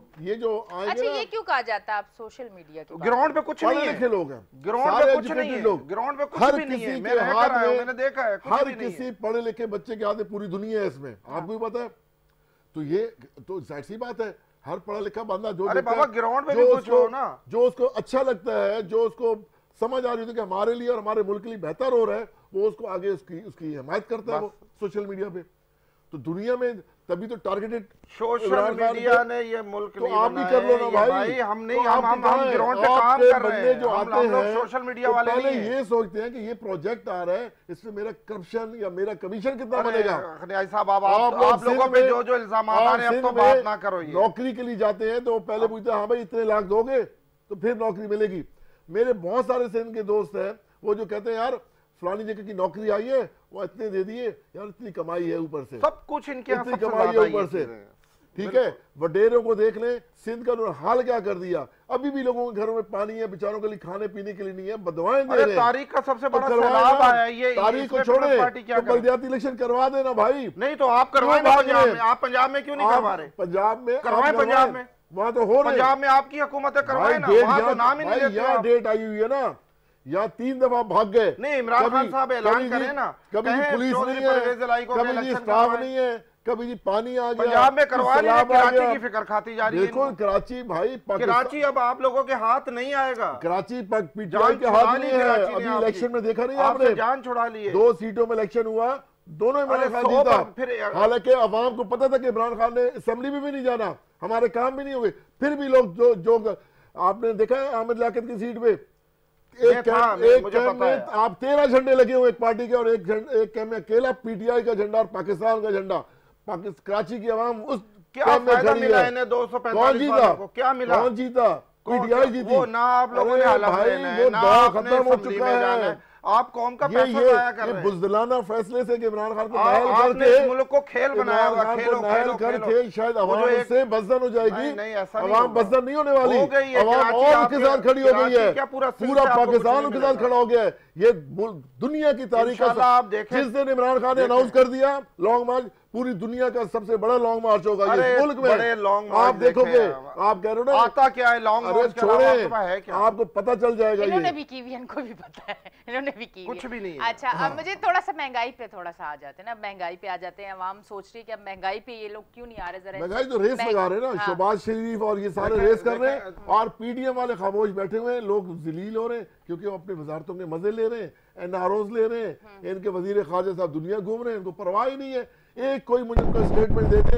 [SPEAKER 2] आएंगे।
[SPEAKER 1] अच्छा, ये क्यों कहा जाता है आप सोशल मीडिया की?
[SPEAKER 3] ग्राउंड पे कुछ नहीं है,
[SPEAKER 2] लिखे लोग हैं,
[SPEAKER 3] ग्राउंड पे कुछ नहीं है, ग्राउंड पे कुछ भी नहीं है। मैंने देखा है,
[SPEAKER 2] हर किसी पढ़े लिखे बच्चे के हाथ पूरी दुनिया है इसमें, आपको भी पता है। तो ये तो जाहिर सी बात है, हर पढ़ा लिखा बंदा जो
[SPEAKER 3] ग्राउंड में भी कुछ हो ना,
[SPEAKER 2] जो उसको अच्छा लगता है, जो उसको समझ आ रही है कि हमारे लिए और हमारे मुल्क के लिए बेहतर हो रहा है, वो उसको आगे उसकी हिमायत करता है वो सोशल मीडिया पे। तो दुनिया में तभी तो टारगेटेड
[SPEAKER 3] सोशल मीडिया ने ये मुल्क
[SPEAKER 2] तो आप भी कर लो ना भाई।
[SPEAKER 3] हम नहीं, हम ग्राउंड पे काम कर रहे हैं।
[SPEAKER 2] जो आते हैं
[SPEAKER 3] सोशल मीडिया
[SPEAKER 2] तो
[SPEAKER 3] वाले
[SPEAKER 2] पहले ये सोचते हैं कि ये प्रोजेक्ट आ रहा है, इसमें मेरा करप्शन या मेरा कमीशन कितना बनेगा।
[SPEAKER 3] साहब आप लोगों पे जो इल्जाम आ रहे हैं, अब तो बात ना करो।
[SPEAKER 2] नौकरी के लिए जाते हैं तो पहले पूछते हैं हाँ भाई इतने लाख दोगे तो फिर नौकरी मिलेगी। मेरे बहुत सारे सिंध के दोस्त हैं, वो जो कहते हैं यार फलानी जगह की नौकरी आई है, वो इतने दे दिए यार, इतनी कमाई है ऊपर से,
[SPEAKER 3] सब कुछ इनके
[SPEAKER 2] इतनी कमाई है ऊपर से। ठीक है, वडेरों को देख लें, सिंध का उन्होंने हाल क्या कर दिया। अभी भी लोगों के घरों में पानी है, बेचारों के लिए खाने पीने के लिए नहीं है, बदवाएं दे रहे हैं।
[SPEAKER 3] तारीख का सबसे बड़ा सैलाब आया है ये,
[SPEAKER 2] तारीख को छोड़े तो बलदियाती इलेक्शन करवा देना भाई।
[SPEAKER 3] नहीं तो आप करवाएं पंजाब में, आप पंजाब में क्यों नहीं करवा रहे?
[SPEAKER 2] पंजाब में
[SPEAKER 3] करवाएं, पंजाब में
[SPEAKER 2] वहां तो हो रहे,
[SPEAKER 3] पंजाब में आपकी हुकूमत है, करवाएं ना, वहां तो नाम ही नहीं लेते।
[SPEAKER 2] यहाँ डेट आई हुई है ना, या 3 दफा भाग गए।
[SPEAKER 3] नहीं, इमरान खान साहब ऐलान करें ना,
[SPEAKER 2] कभी पुलिस नहीं है, कभी जी स्टाफ नहीं है, कभी जी पानी आ गया।
[SPEAKER 3] पंजाब में करवा रही है, कराची की फिक्र खाती जा रही है।
[SPEAKER 2] देखो कराची भाई,
[SPEAKER 3] कराची अब आप लोगों के हाथ नहीं आएगा।
[SPEAKER 2] कराची पीटीआई के हाथ नहीं है। अभी इलेक्शन में देखा नहीं आपने,
[SPEAKER 3] जान छुड़ा ली है।
[SPEAKER 2] 2 सीटों में इलेक्शन हुआ, दोनों इमरान खान जीता। हालांकि अवाम को पता था कि इमरान खान ने असेंबली में भी नहीं जाना, हमारे काम भी नहीं होंगे, फिर भी लोग जो आपने देखा है अहमद लियाकत की सीट पे एक कैंप में आप 13 झंडे लगे हुए एक पार्टी के, और एक कैंप में अकेला पीटीआई का झंडा और पाकिस्तान का झंडा। कराची की आवाम उस
[SPEAKER 3] क्या फायदा मिला है? 245 वालों को क्या मिला?
[SPEAKER 2] कौन जीता? पीटीआई जीती।
[SPEAKER 3] वो ना आप लोगों ने हलफ लेना है, ना आपने
[SPEAKER 2] खत्म हो चुका है।
[SPEAKER 3] आप कौम का पैसा जाया कर रहे हैं।
[SPEAKER 2] बुज़दिलाना फैसले से कि इमरान खान को
[SPEAKER 3] आपने इस मुल्क को खेल बनाया हुआ, खेलो
[SPEAKER 2] करके शायद अवाम से बजदन हो जाएगी।
[SPEAKER 3] नहीं, ऐसा
[SPEAKER 2] अवाम बजदन नहीं होने वाली, अवाम और उनके साथ खड़ी हो गई है, पूरा पाकिस्तान उनके साथ खड़ा हो गया है। ये दुनिया की तारीख का जिस दिन इमरान खान ने अनाउंस कर दिया लॉन्ग मार्च, पूरी दुनिया का सबसे बड़ा लॉन्ग मार्च होगा इस मुल्क में। आप देखोगे, आप कह रहे हो ना
[SPEAKER 3] आता क्या है लॉन्ग मार्च,
[SPEAKER 2] छोड़े आपको पता चल जाएगा।
[SPEAKER 1] इन्होंने भी की, इनको भी पता है, इन्होंने भी की,
[SPEAKER 3] कुछ भी नहीं।
[SPEAKER 1] अच्छा अब मुझे थोड़ा सा महंगाई पे थोड़ा सा आ जाते हैं ना, महंगाई पे आ जाते हैं। आवाम सोच रही है कि अब महंगाई पे ये लोग क्यों नहीं आ रहे? जरा
[SPEAKER 2] महंगाई तो रेस लगा रहे हैं ना, शहबाज शरीफ और ये सारे रेस कर रहे हैं, और पीडीएम वाले खामोश बैठे हुए हैं। लोग जलील हो रहे हैं क्योंकि वो अपनी वजारतों के मजे ले रहे हैं, एनआरओज ले रहे हैं, इनके वजीर खारजा साहब दुनिया घूम रहे हैं, इनको परवाह ही नहीं है। एक कोई मुझे उनका स्टेटमेंट देते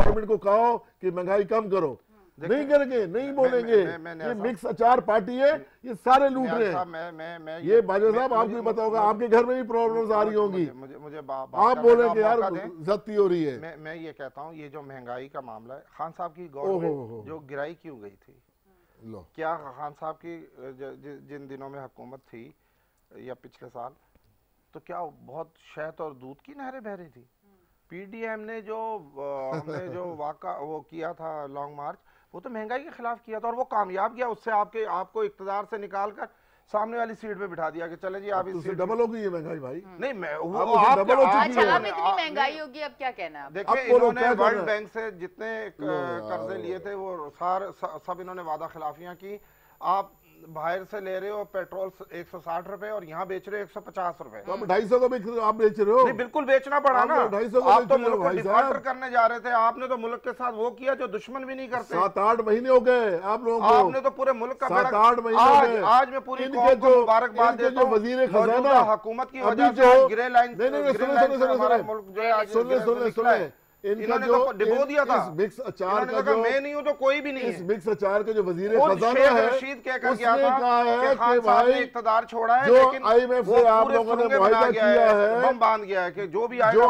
[SPEAKER 2] गवर्नमेंट को कहो कि महंगाई कम करो, नहीं करेंगे, नहीं बोलेंगे। ये मिक्स अचार पार्टी है, ये सारे लूट रहे हैं। ये बाजवा साहब आपको पता होगा, आपके घर में भी प्रॉब्लम्स आ रही होंगी, आप बोले कि यार ज्यादती हो रही है।
[SPEAKER 3] मैं ये कहता हूँ, ये जो महंगाई का मामला है, खान साहब की गवर्नमेंट जो गिराई क्यों गई थी? क्या खान साहब की जिन दिनों में हुकूमत थी या पिछले साल, तो क्या बहुत शहद और दूध की नहरें बह रही थी? पीडीएम ने जो हमने जो वाका वो किया था लॉन्ग मार्च, वो तो महंगाई के खिलाफ किया था और वो कामयाब किया। उससे आपको इक्तदार से निकाल कर सामने वाली सीट पे बिठा दिया कि चले जी आप इस
[SPEAKER 2] डबल हो गई है महंगाई भाई।
[SPEAKER 3] नहीं मैं वो
[SPEAKER 1] डबल हो चुकी है। अब इतनी महंगाई होगी, अब क्या कहना?
[SPEAKER 3] देखिए, इन्होंने वर्ल्ड बैंक से जितने कर्जे लिए थे वो सब इन्होंने वादा खिलाफियां की। आप बाहर से ले रहे हो पेट्रोल 160 रुपए और यहाँ बेच रहे हो 150 रुपए,
[SPEAKER 2] तो आप 250 को आप बेच रहे हो।
[SPEAKER 3] नहीं, बिल्कुल बेचना पड़ा ना।
[SPEAKER 2] 250
[SPEAKER 3] आप तो मुल्क को डिफॉल्टर करने जा रहे थे। आपने तो मुल्क के साथ वो किया जो दुश्मन भी नहीं करते।
[SPEAKER 2] 7-8 महीने हो गए आप लोगों को।
[SPEAKER 3] आपने तो पूरे मुल्क का
[SPEAKER 2] 7-8 महीने
[SPEAKER 3] आज मैं पूरी कौम को मुबारकबाद देता हूं।
[SPEAKER 2] वजीर खजाना
[SPEAKER 3] हुकूमत की वजह से ग्रे लाइन
[SPEAKER 2] सुने इनका जो
[SPEAKER 3] डिबो दिया था,
[SPEAKER 2] इस मिक्स अचार का जो
[SPEAKER 3] मैं नहीं हूं तो कोई भी नहीं है।
[SPEAKER 2] इस मिक्स अचार का जो वजीर खजाना है,
[SPEAKER 3] रशीद कहकर
[SPEAKER 2] गया था कि
[SPEAKER 3] खान साहब ने इक़्तिदार छोड़ा है,
[SPEAKER 2] जो आईएमएफ से आप लोगों ने मुआहदा किया है,
[SPEAKER 3] बम बांध गया है कि जो भी आएगा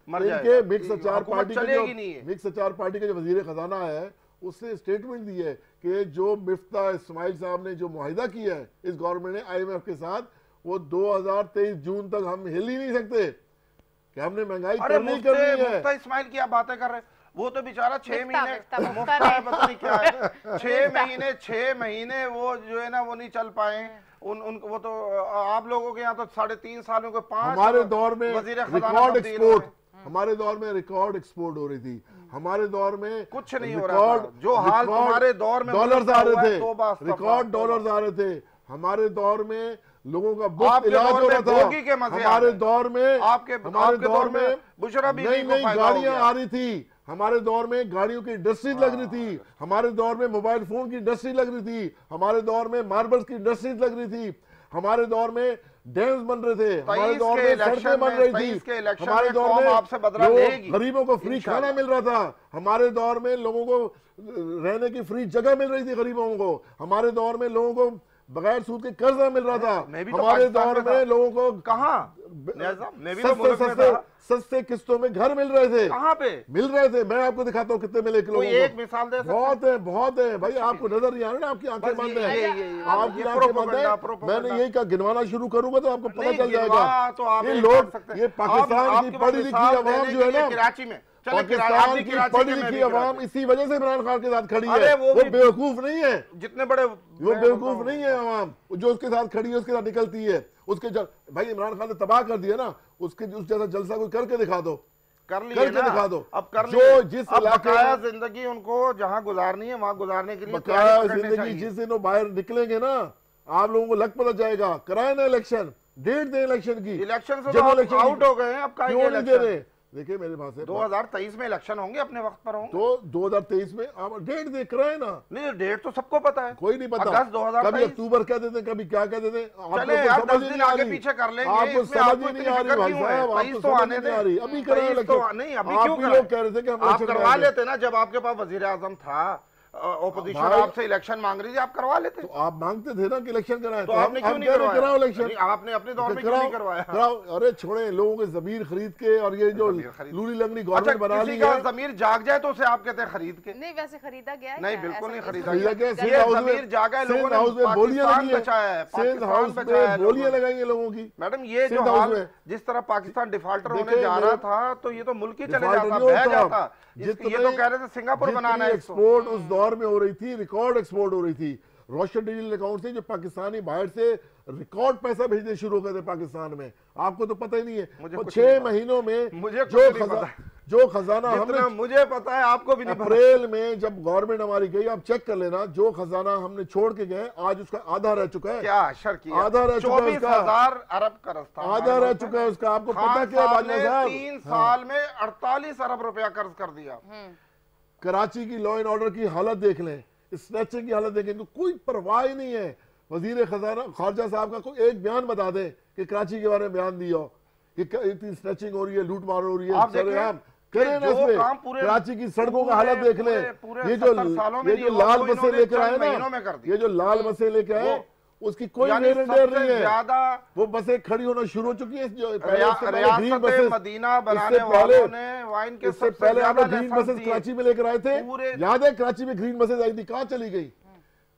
[SPEAKER 3] मर जाएगा।
[SPEAKER 2] इनके मिक्स अचार पार्टी
[SPEAKER 3] चलेगी नहीं है।
[SPEAKER 2] मिक्स अचार पार्टी का जो वजीर खजाना है, उसने स्टेटमेंट दी है कि जो मिफ्ता इस्माइल साहब ने जो मुआहदा किया है इस गवर्नमेंट ने आईएमएफ के साथ, वो 2023 जून तक हम हिल ही नहीं सकते कि हमने महंगाई करनी है।
[SPEAKER 3] मुफ्ता इस्माइल की आप बातें कर रहे हैं, वो तो बेचारा 6 महीने मुफ्ता है, पता नहीं क्या है, 6 महीने वो जो है ना वो नहीं चल पाए। वो तो आप लोगों के यहाँ तो 3.5 सालों के 5
[SPEAKER 2] हमारे दौर में रिकॉर्ड एक्सपोर्ट, हमारे दौर में रिकॉर्ड एक्सपोर्ट हो रही थी, हमारे दौर में
[SPEAKER 3] कुछ नहीं हो रहा था। जो हाल तुम्हारे दौर में
[SPEAKER 2] डॉलर्स आ रहे थे, रिकॉर्ड डॉलर्स आ रहे थे। हमारे दौर में लोगों का मुफ्त इलाज हो रहा था। हमारे दौर में हमारे दौर में नई नई गाड़ियां आ रही थी। हमारे दौर में गाड़ियों की इंडस्ट्रीज लग रही थी। हमारे दौर में मोबाइल फोन की इंडस्ट्री लग रही थी। हमारे दौर में मार्बल्स की इंडस्ट्रीज लग रही थी। हमारे दौर में डैम्स बन रहे थे। हमारे दौर में सड़कें बन रही थी। हमारे दौर में गरीबों को फ्री खाना मिल रहा था। हमारे दौर में लोगों को रहने की फ्री जगह मिल रही थी गरीबों को। हमारे दौर में लोगों को बगैर सूद के कर्जा मिल रहा था। हमारे दौर में लोगों को सस्ते किस्तों में घर मिल रहे थे।
[SPEAKER 3] कहाँ पे
[SPEAKER 2] मिल रहे थे? मैं आपको दिखाता हूँ कितने मिले किलो।
[SPEAKER 3] एक मिसाल दे सकते हैं?
[SPEAKER 2] बहुत है भाई, आपको नजर नहीं आ रहा ना, आपकी आंखें बंद है, आपकी आंखें बंद है। मैंने यही कहा, गिनवाना शुरू करूंगा तो आपको पता चल जाएगा। ये लोग, ये पाकिस्तान की पढ़ी लिखी आवाम जो है ना,
[SPEAKER 3] कराची में
[SPEAKER 2] पाकिस्तान की पढ़ी लिखी आवाम इसी वजह से इमरान खान के साथ खड़ी है। वो बेवकूफ नहीं है,
[SPEAKER 3] जितने बड़े
[SPEAKER 2] वो बेवकूफ नहीं है आवाम जो उसके साथ खड़ी है, उसके साथ निकलती है। उसके भाई इमरान खान ने तबाह कर दिया ना, उसके उस जैसा जलसा कोई करके दिखा दो,
[SPEAKER 3] करके
[SPEAKER 2] दिखा दो।
[SPEAKER 3] अब कर
[SPEAKER 2] जो जिस
[SPEAKER 3] बकाया जिंदगी उनको जहां गुजारनी है वहां गुजारने के लिए
[SPEAKER 2] बकाया जिंदगी जिस दिन वो बाहर निकलेंगे ना, आप लोगों को लग पता जाएगा। कराए ना इलेक्शन, डेट दे इलेक्शन की।
[SPEAKER 3] इलेक्शन से तो आउट हो गए हैं, अब
[SPEAKER 2] क्यों नहीं दे रहे? देखिए मेरे पास है
[SPEAKER 3] 2023 में इलेक्शन होंगे, अपने वक्त पर होंगे।
[SPEAKER 2] तो 2023 में आप डेट देख रहे हैं ना?
[SPEAKER 3] नहीं, डेट तो सबको पता है।
[SPEAKER 2] कोई नहीं पता।
[SPEAKER 3] अगस्त 2023,
[SPEAKER 2] कभी अक्टूबर कह देते, कभी क्या कह देते।
[SPEAKER 3] चले यार 10 दिन आगे पीछे कर लेंगे।
[SPEAKER 2] आपको समझ ही नहीं आ रही भाई साहब, आपको समझ नहीं आ रही। अभी कराए इलेक्शन।
[SPEAKER 3] नहीं, अभी क्यों
[SPEAKER 2] लोग कह रहे थे कि हम
[SPEAKER 3] आप करवा लेते ना, जब आपके पास वजीर आजम था, ओपोजिशन आपसे इलेक्शन मांग रही थी, आप करवा लेते।
[SPEAKER 2] तो आप मांगते थे ना कि इलेक्शन कराएं,
[SPEAKER 3] तो आपने क्यों नहीं करवाया?
[SPEAKER 2] कराओ इलेक्शन।
[SPEAKER 3] आपने अपने दौर में क्यों नहीं करवाया?
[SPEAKER 2] कराओ। अरे छोड़े, लोगों के जमीर खरीद के, और ये जो लूली लंगड़ी गवर्नमेंट बना ली है।
[SPEAKER 3] जमीर जाग जाए तो उसे आप कहते हैं खरीद के?
[SPEAKER 1] नहीं, वैसे खरीदा गया है?
[SPEAKER 3] नहीं, बिल्कुल नहीं खरीदा
[SPEAKER 2] गया।
[SPEAKER 3] जमीर जागा है, लोगों ने पाकिस्तान बचाया है,
[SPEAKER 2] हाउस में बोलियां लगाई है लोगों की।
[SPEAKER 3] मैडम ये जो हाल जिस तरह पाकिस्तान डिफॉल्टर होने जा रहा था, तो ये तो मुल्क ही चले जाता, बह जाता। ये तो कह रहे थे सिंगापुर बनाना है।
[SPEAKER 2] एक्सपोर्ट उस दौर में हो रही थी, रिकॉर्ड एक्सपोर्ट हो रही थी। रोशन डिजिटल अकाउंट से जो पाकिस्तानी बाहर से रिकॉर्ड पैसा भेजने शुरू हो गए थे पाकिस्तान में, आपको तो पता ही नहीं है। 6 महीनों में जो खजाना हमने,
[SPEAKER 3] मुझे पता है, आपको भी नहीं पता।
[SPEAKER 2] अप्रैल में जब गवर्नमेंट हमारी गई, आप चेक कर लेना, जो खजाना हमने छोड़ के गए आज उसका आधा रह चुका है।
[SPEAKER 3] क्या अशर किया?
[SPEAKER 2] आधा रह चुका है उसका।
[SPEAKER 3] 24,000 अरब कर्ज था,
[SPEAKER 2] आधा रह चुका है उसका। आपको पता क्या बाजवा साहब?
[SPEAKER 3] 3 साल में 48 अरब रुपया कर्ज कर दिया।
[SPEAKER 2] कराची की लॉ एंड ऑर्डर की हालत देख लें, स्नैचिंग की हालत देखें, तो कोई परवाह ही नहीं है। वजीर खजाना खारजा साहब का कोई एक बयान बता दें कि कराची के बारे में बयान दिया कि इतनी स्नैचिंग हो रही है, लूट मार हो रही है। करें ना
[SPEAKER 3] जो
[SPEAKER 2] इसमें।
[SPEAKER 3] काम पूरे
[SPEAKER 2] कराची की सड़कों का हालत देख ले, ये जो लाल बसें लेकर आए ना, ये जो लाल बसें लेकर आए उसकी कोई वेरिएंट नहीं है।
[SPEAKER 3] ज्यादा
[SPEAKER 2] वो बसें खड़ी होना शुरू हो चुकी है। जो
[SPEAKER 3] रियासत मदीना बनाने वालों ने वाइन के
[SPEAKER 2] इससे पहले आप ग्रीन बसेस कराची में लेकर आए थे, याद है? कराची में ग्रीन बसेस आई थी, कहाँ चली गई?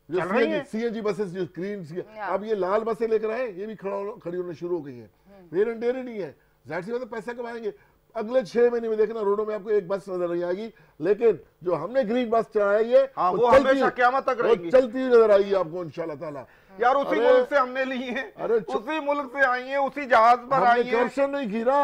[SPEAKER 2] जो सीएनजी बसेस जो ग्रीन, अब ये लाल बसें लेकर आए, ये भी खड़ी होना शुरू हो गई है। वेरिएंट नहीं है, जाहिर सी बात है पैसा कमाएंगे। अगले 6 महीने में देखना रोडों में आपको एक बस नजर नहीं आएगी, लेकिन जो हमने ग्रीन बस चलाई है
[SPEAKER 3] वो हमेशा क़यामत तक रहेगी,
[SPEAKER 2] चलती हुई नजर आएगी आपको इंशाल्लाह ताला।
[SPEAKER 3] यार उसी मुल्क से हमने ली है, उसी मुल्क से आई है, उसी जहाज पर आई है।
[SPEAKER 2] करप्शन नहीं की ना,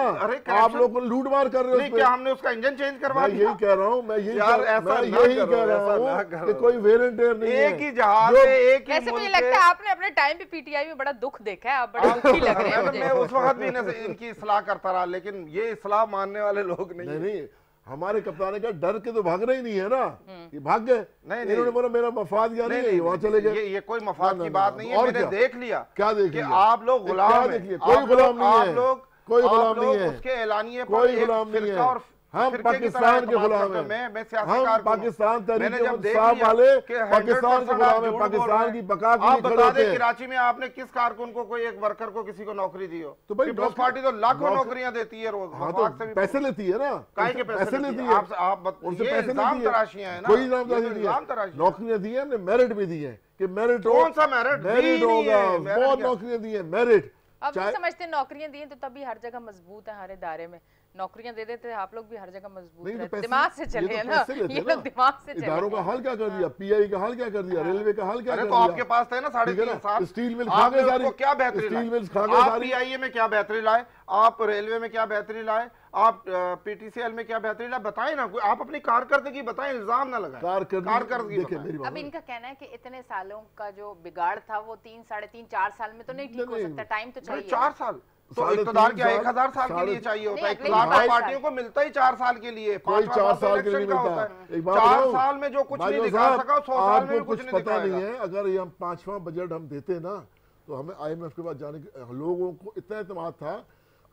[SPEAKER 2] आप लोग लूट मार कर रहे हो।
[SPEAKER 3] क्या हमने उसका इंजन चेंज करवा दिया?
[SPEAKER 2] यही कह रहा हूँ मैं, यही कह रहा हूँ कि कोई वेरिएंट नहीं है।
[SPEAKER 3] एक ही जहाज है, एक ही
[SPEAKER 1] मुझे लगता है आपने अपने टाइम पे पीटीआई में बड़ा दुख देखा है, आप बड़े दुखी लग रहे हैं।
[SPEAKER 3] मैं उस वक्त भी इनकी इस्लाह करता रहा, लेकिन ये इस्लाह मानने वाले लोग नहीं।
[SPEAKER 2] हमारे कप्तान का डर के तो भागना ही नहीं है ना, ये भाग गए। नहीं, इन्होंने बोला मेरा मफाद या नहीं है, वहां चले गए।
[SPEAKER 3] ये कोई मफाद की बात नहीं है, मैंने देख लिया।
[SPEAKER 2] क्या देख लिया?
[SPEAKER 3] आप लोग गुलाम हैं,
[SPEAKER 2] कोई गुलाम नहीं है, कोई गुलाम नहीं है,
[SPEAKER 3] उसके ऐलानिए पर
[SPEAKER 2] कोई गुलाम नहीं है। हम पाकिस्तान के गुलाम हैं, हम पाकिस्तान तहरीक इंसाफ वाले पाकिस्तान के गुलाम हैं, पाकिस्तान की बका के लिए खड़े होते हैं।
[SPEAKER 3] कराची में आपने किस कारकुन को, कोई एक वर्कर को, किसी को नौकरी दी हो? तो भाई पीपल्स पार्टी तो लाखों नौकरियां देती है रोज।
[SPEAKER 2] हाँ तो पैसे लेती है ना,
[SPEAKER 3] काहे के पैसे लेती है? आप उनसे पैसे इल्जाम तराशियां है ना,
[SPEAKER 2] कोई इल्जाम तराशी नहीं है, नौकरियां दी है हमने, मेरिट भी दी है कि मेरिट
[SPEAKER 3] कौन सा मेरिट
[SPEAKER 2] होगा, बहुत नौकरियां दी है, मेरिट।
[SPEAKER 1] अब नहीं समझते नौकरियां दी हैं तो तभी हर जगह मजबूत है, हर इदारे में नौकरियां दे देते, आप लोग भी हर जगह मजबूत रहे, दिमाग से चले है ना, ये लोग दिमाग से चले।
[SPEAKER 2] इदारों का हाल क्या कर दिया, पीआई का हाल क्या कर दिया, रेलवे का हाल क्या कर दिया?
[SPEAKER 3] तो आपके पास थे ना 3.5 साल,
[SPEAKER 2] स्टील मिल खा गए सारी,
[SPEAKER 3] क्या बेहतरी
[SPEAKER 2] स्टील मिल खा
[SPEAKER 3] गए? आप पीआईए में क्या बेहतरी लाए, आप रेलवे में क्या बेहतरी लाए, आप पीटीसीएल में क्या बेहतरी लाए? बताएं ना, आप अपनी कारकर्दगी बताएं, इल्जाम ना लगाएं। कारकर्दगी
[SPEAKER 1] देखिए, अब इनका कहना है कि इतने सालों का जो बिगाड़ था वो 3, 3.5, 4 साल में तो नहीं ठीक हो सकता, टाइम तो चाहिए।
[SPEAKER 3] 4 साल तो इक़्तिदार क्या 1000 साल के लिए चाहिए होता है? इक़्तिदार पार्टियों को मिलता ही 4 साल के लिए,
[SPEAKER 2] 4 साल के लिए मिलता है।
[SPEAKER 3] 4 साल में जो कुछ नहीं दिखा सका 100 साल में कुछ नहीं
[SPEAKER 2] पता नहीं है। अगर ये हम 5वां बजट हम देते ना, तो हमें IMF के पास जाने के लोगों को इतना एतमाद था।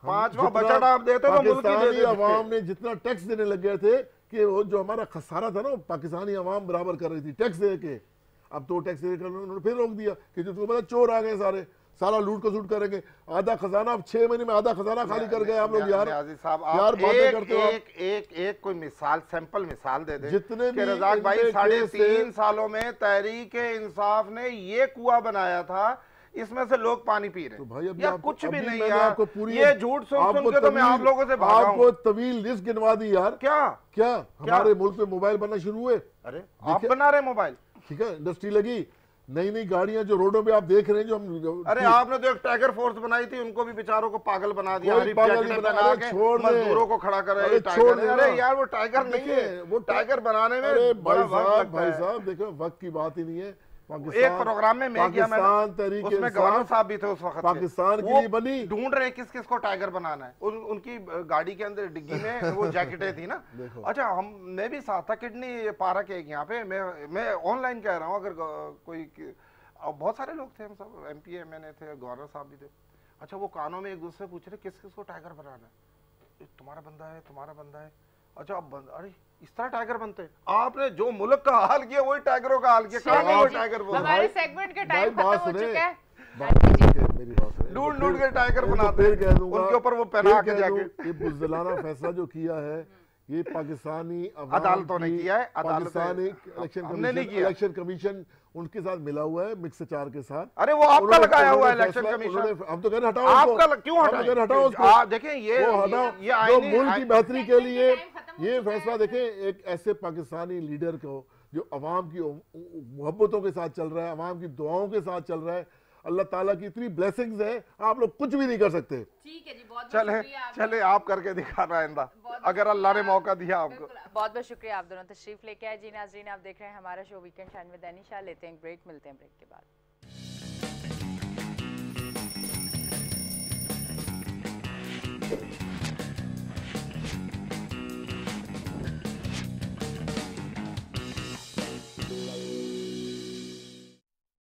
[SPEAKER 3] 5वां बजट आप देते तो मुल्क की
[SPEAKER 2] अवाम ने जितना टैक्स देने लग गए थे कि वो जो हमारा खसारा था ना, पाकिस्तानी अवाम बराबर कर रही थी टैक्स दे के। अब तो टैक्स देकर उन्होंने फिर रोक दिया कि जो तुम्हें पता चोर आ गए, सारा लूट को सूट करेंगे। आधा खजाना, अब 6 महीने में आधा खजाना खाली कर गए आप लोग। यार
[SPEAKER 3] बातें करते हो। एक कोई मिसाल, सैंपल मिसाल दे दे जितने भी रज़ाक भाई 3.5 सालों में तहरीक इंसाफ ने ये कुआं बनाया था, इसमें से लोग पानी पी रहे हैं।
[SPEAKER 2] तो भाई अब
[SPEAKER 3] यार कुछ भी नहीं यार,
[SPEAKER 2] आपको पूरी
[SPEAKER 3] ये झूठ सुन के तो मैं आप लोगों से भागा हूं।
[SPEAKER 2] आपको तवील लिस्ट गिनवा दी यार। क्या हमारे मुल्क में मोबाइल बनना शुरू हुए?
[SPEAKER 3] अरे आप बना रहे मोबाइल,
[SPEAKER 2] ठीक है, इंडस्ट्री लगी, नई गाड़ियां जो रोडों पे आप देख रहे हैं, जो हम
[SPEAKER 3] अरे आपने तो एक टाइगर फोर्स बनाई थी, उनको भी बेचारों को पागल बना दिया, मजदूरों को खड़ा कर रहे हैं। अरे यार वो टाइगर नहीं है, वो टाइगर बनाने में
[SPEAKER 2] भाई साहब देखो वक्त की बात ही नहीं है।
[SPEAKER 3] एक प्रोग्राम में मैं गया, उसमें गवर्नर साहब भी थे उस वक्त,
[SPEAKER 2] पाकिस्तान के लिए बनी,
[SPEAKER 3] ढूंढ रहे किस किस को टाइगर बनाना है। उनकी गाड़ी के अंदर डिग्गी में वो जैकेटें थी ना। अच्छा मैं भी साथ था, किडनी पार्क है यहाँ पे, मैं ऑनलाइन कह रहा हूँ, अगर कोई बहुत सारे लोग थे, हम सब MP MNA थे, गवर्नर साहब भी थे। अच्छा वो कानों में एक दूसरे पूछ रहे किस किस को टाइगर बनाना है, तुम्हारा बंदा है, तुम्हारा बंदा है। अच्छा अब अरे इस तरह टाइगर बनते हैं? आपने जो मुल्क का हाल किया वही टाइगरों का हाल किया। वो टाइगर
[SPEAKER 1] हमारे सेगमेंट के टाइम खत्म हो चुका है,
[SPEAKER 2] मेरी बात
[SPEAKER 3] ढूंढ के टाइगर बनाते हैं, उनके ऊपर वो पहना के जाके।
[SPEAKER 2] ये बुज़दिलाना फैसला जो किया है, ये पाकिस्तानी
[SPEAKER 3] अदालतों ने किया है,
[SPEAKER 2] पाकिस्तानी इलेक्शन कमीशन उनके साथ मिला हुआ है, मिक्स 4 के साथ।
[SPEAKER 3] अरे वो आपका लगाया हुआ है इलेक्शन कमीशन,
[SPEAKER 2] हम तो कह रहे हटाओ,
[SPEAKER 3] आपका क्यों हटाओ? देखें ये
[SPEAKER 2] जो मुल्क की बेहतरी के लिए ये फैसला, देखें एक ऐसे पाकिस्तानी लीडर को जो अवाम की मोहब्बतों के साथ चल रहा है, अवाम की दुआओं के साथ चल रहा है, अल्लाह ताला की इतनी ब्लेसिंग्स है, आप लोग कुछ भी नहीं कर सकते।
[SPEAKER 1] ठीक है जी, बहुत
[SPEAKER 3] चले आप करके दिखाना आइंदा, अगर अल्लाह ने मौका दिया आपको।
[SPEAKER 1] बहुत बहुत शुक्रिया आप दोनों तशरीफ लेके आए। जी नाज़रीन, आप देख रहे हैं हमारा show weekend shine with Anisha. लेते हैं ब्रेक, मिलते हैं ब्रेक के बाद।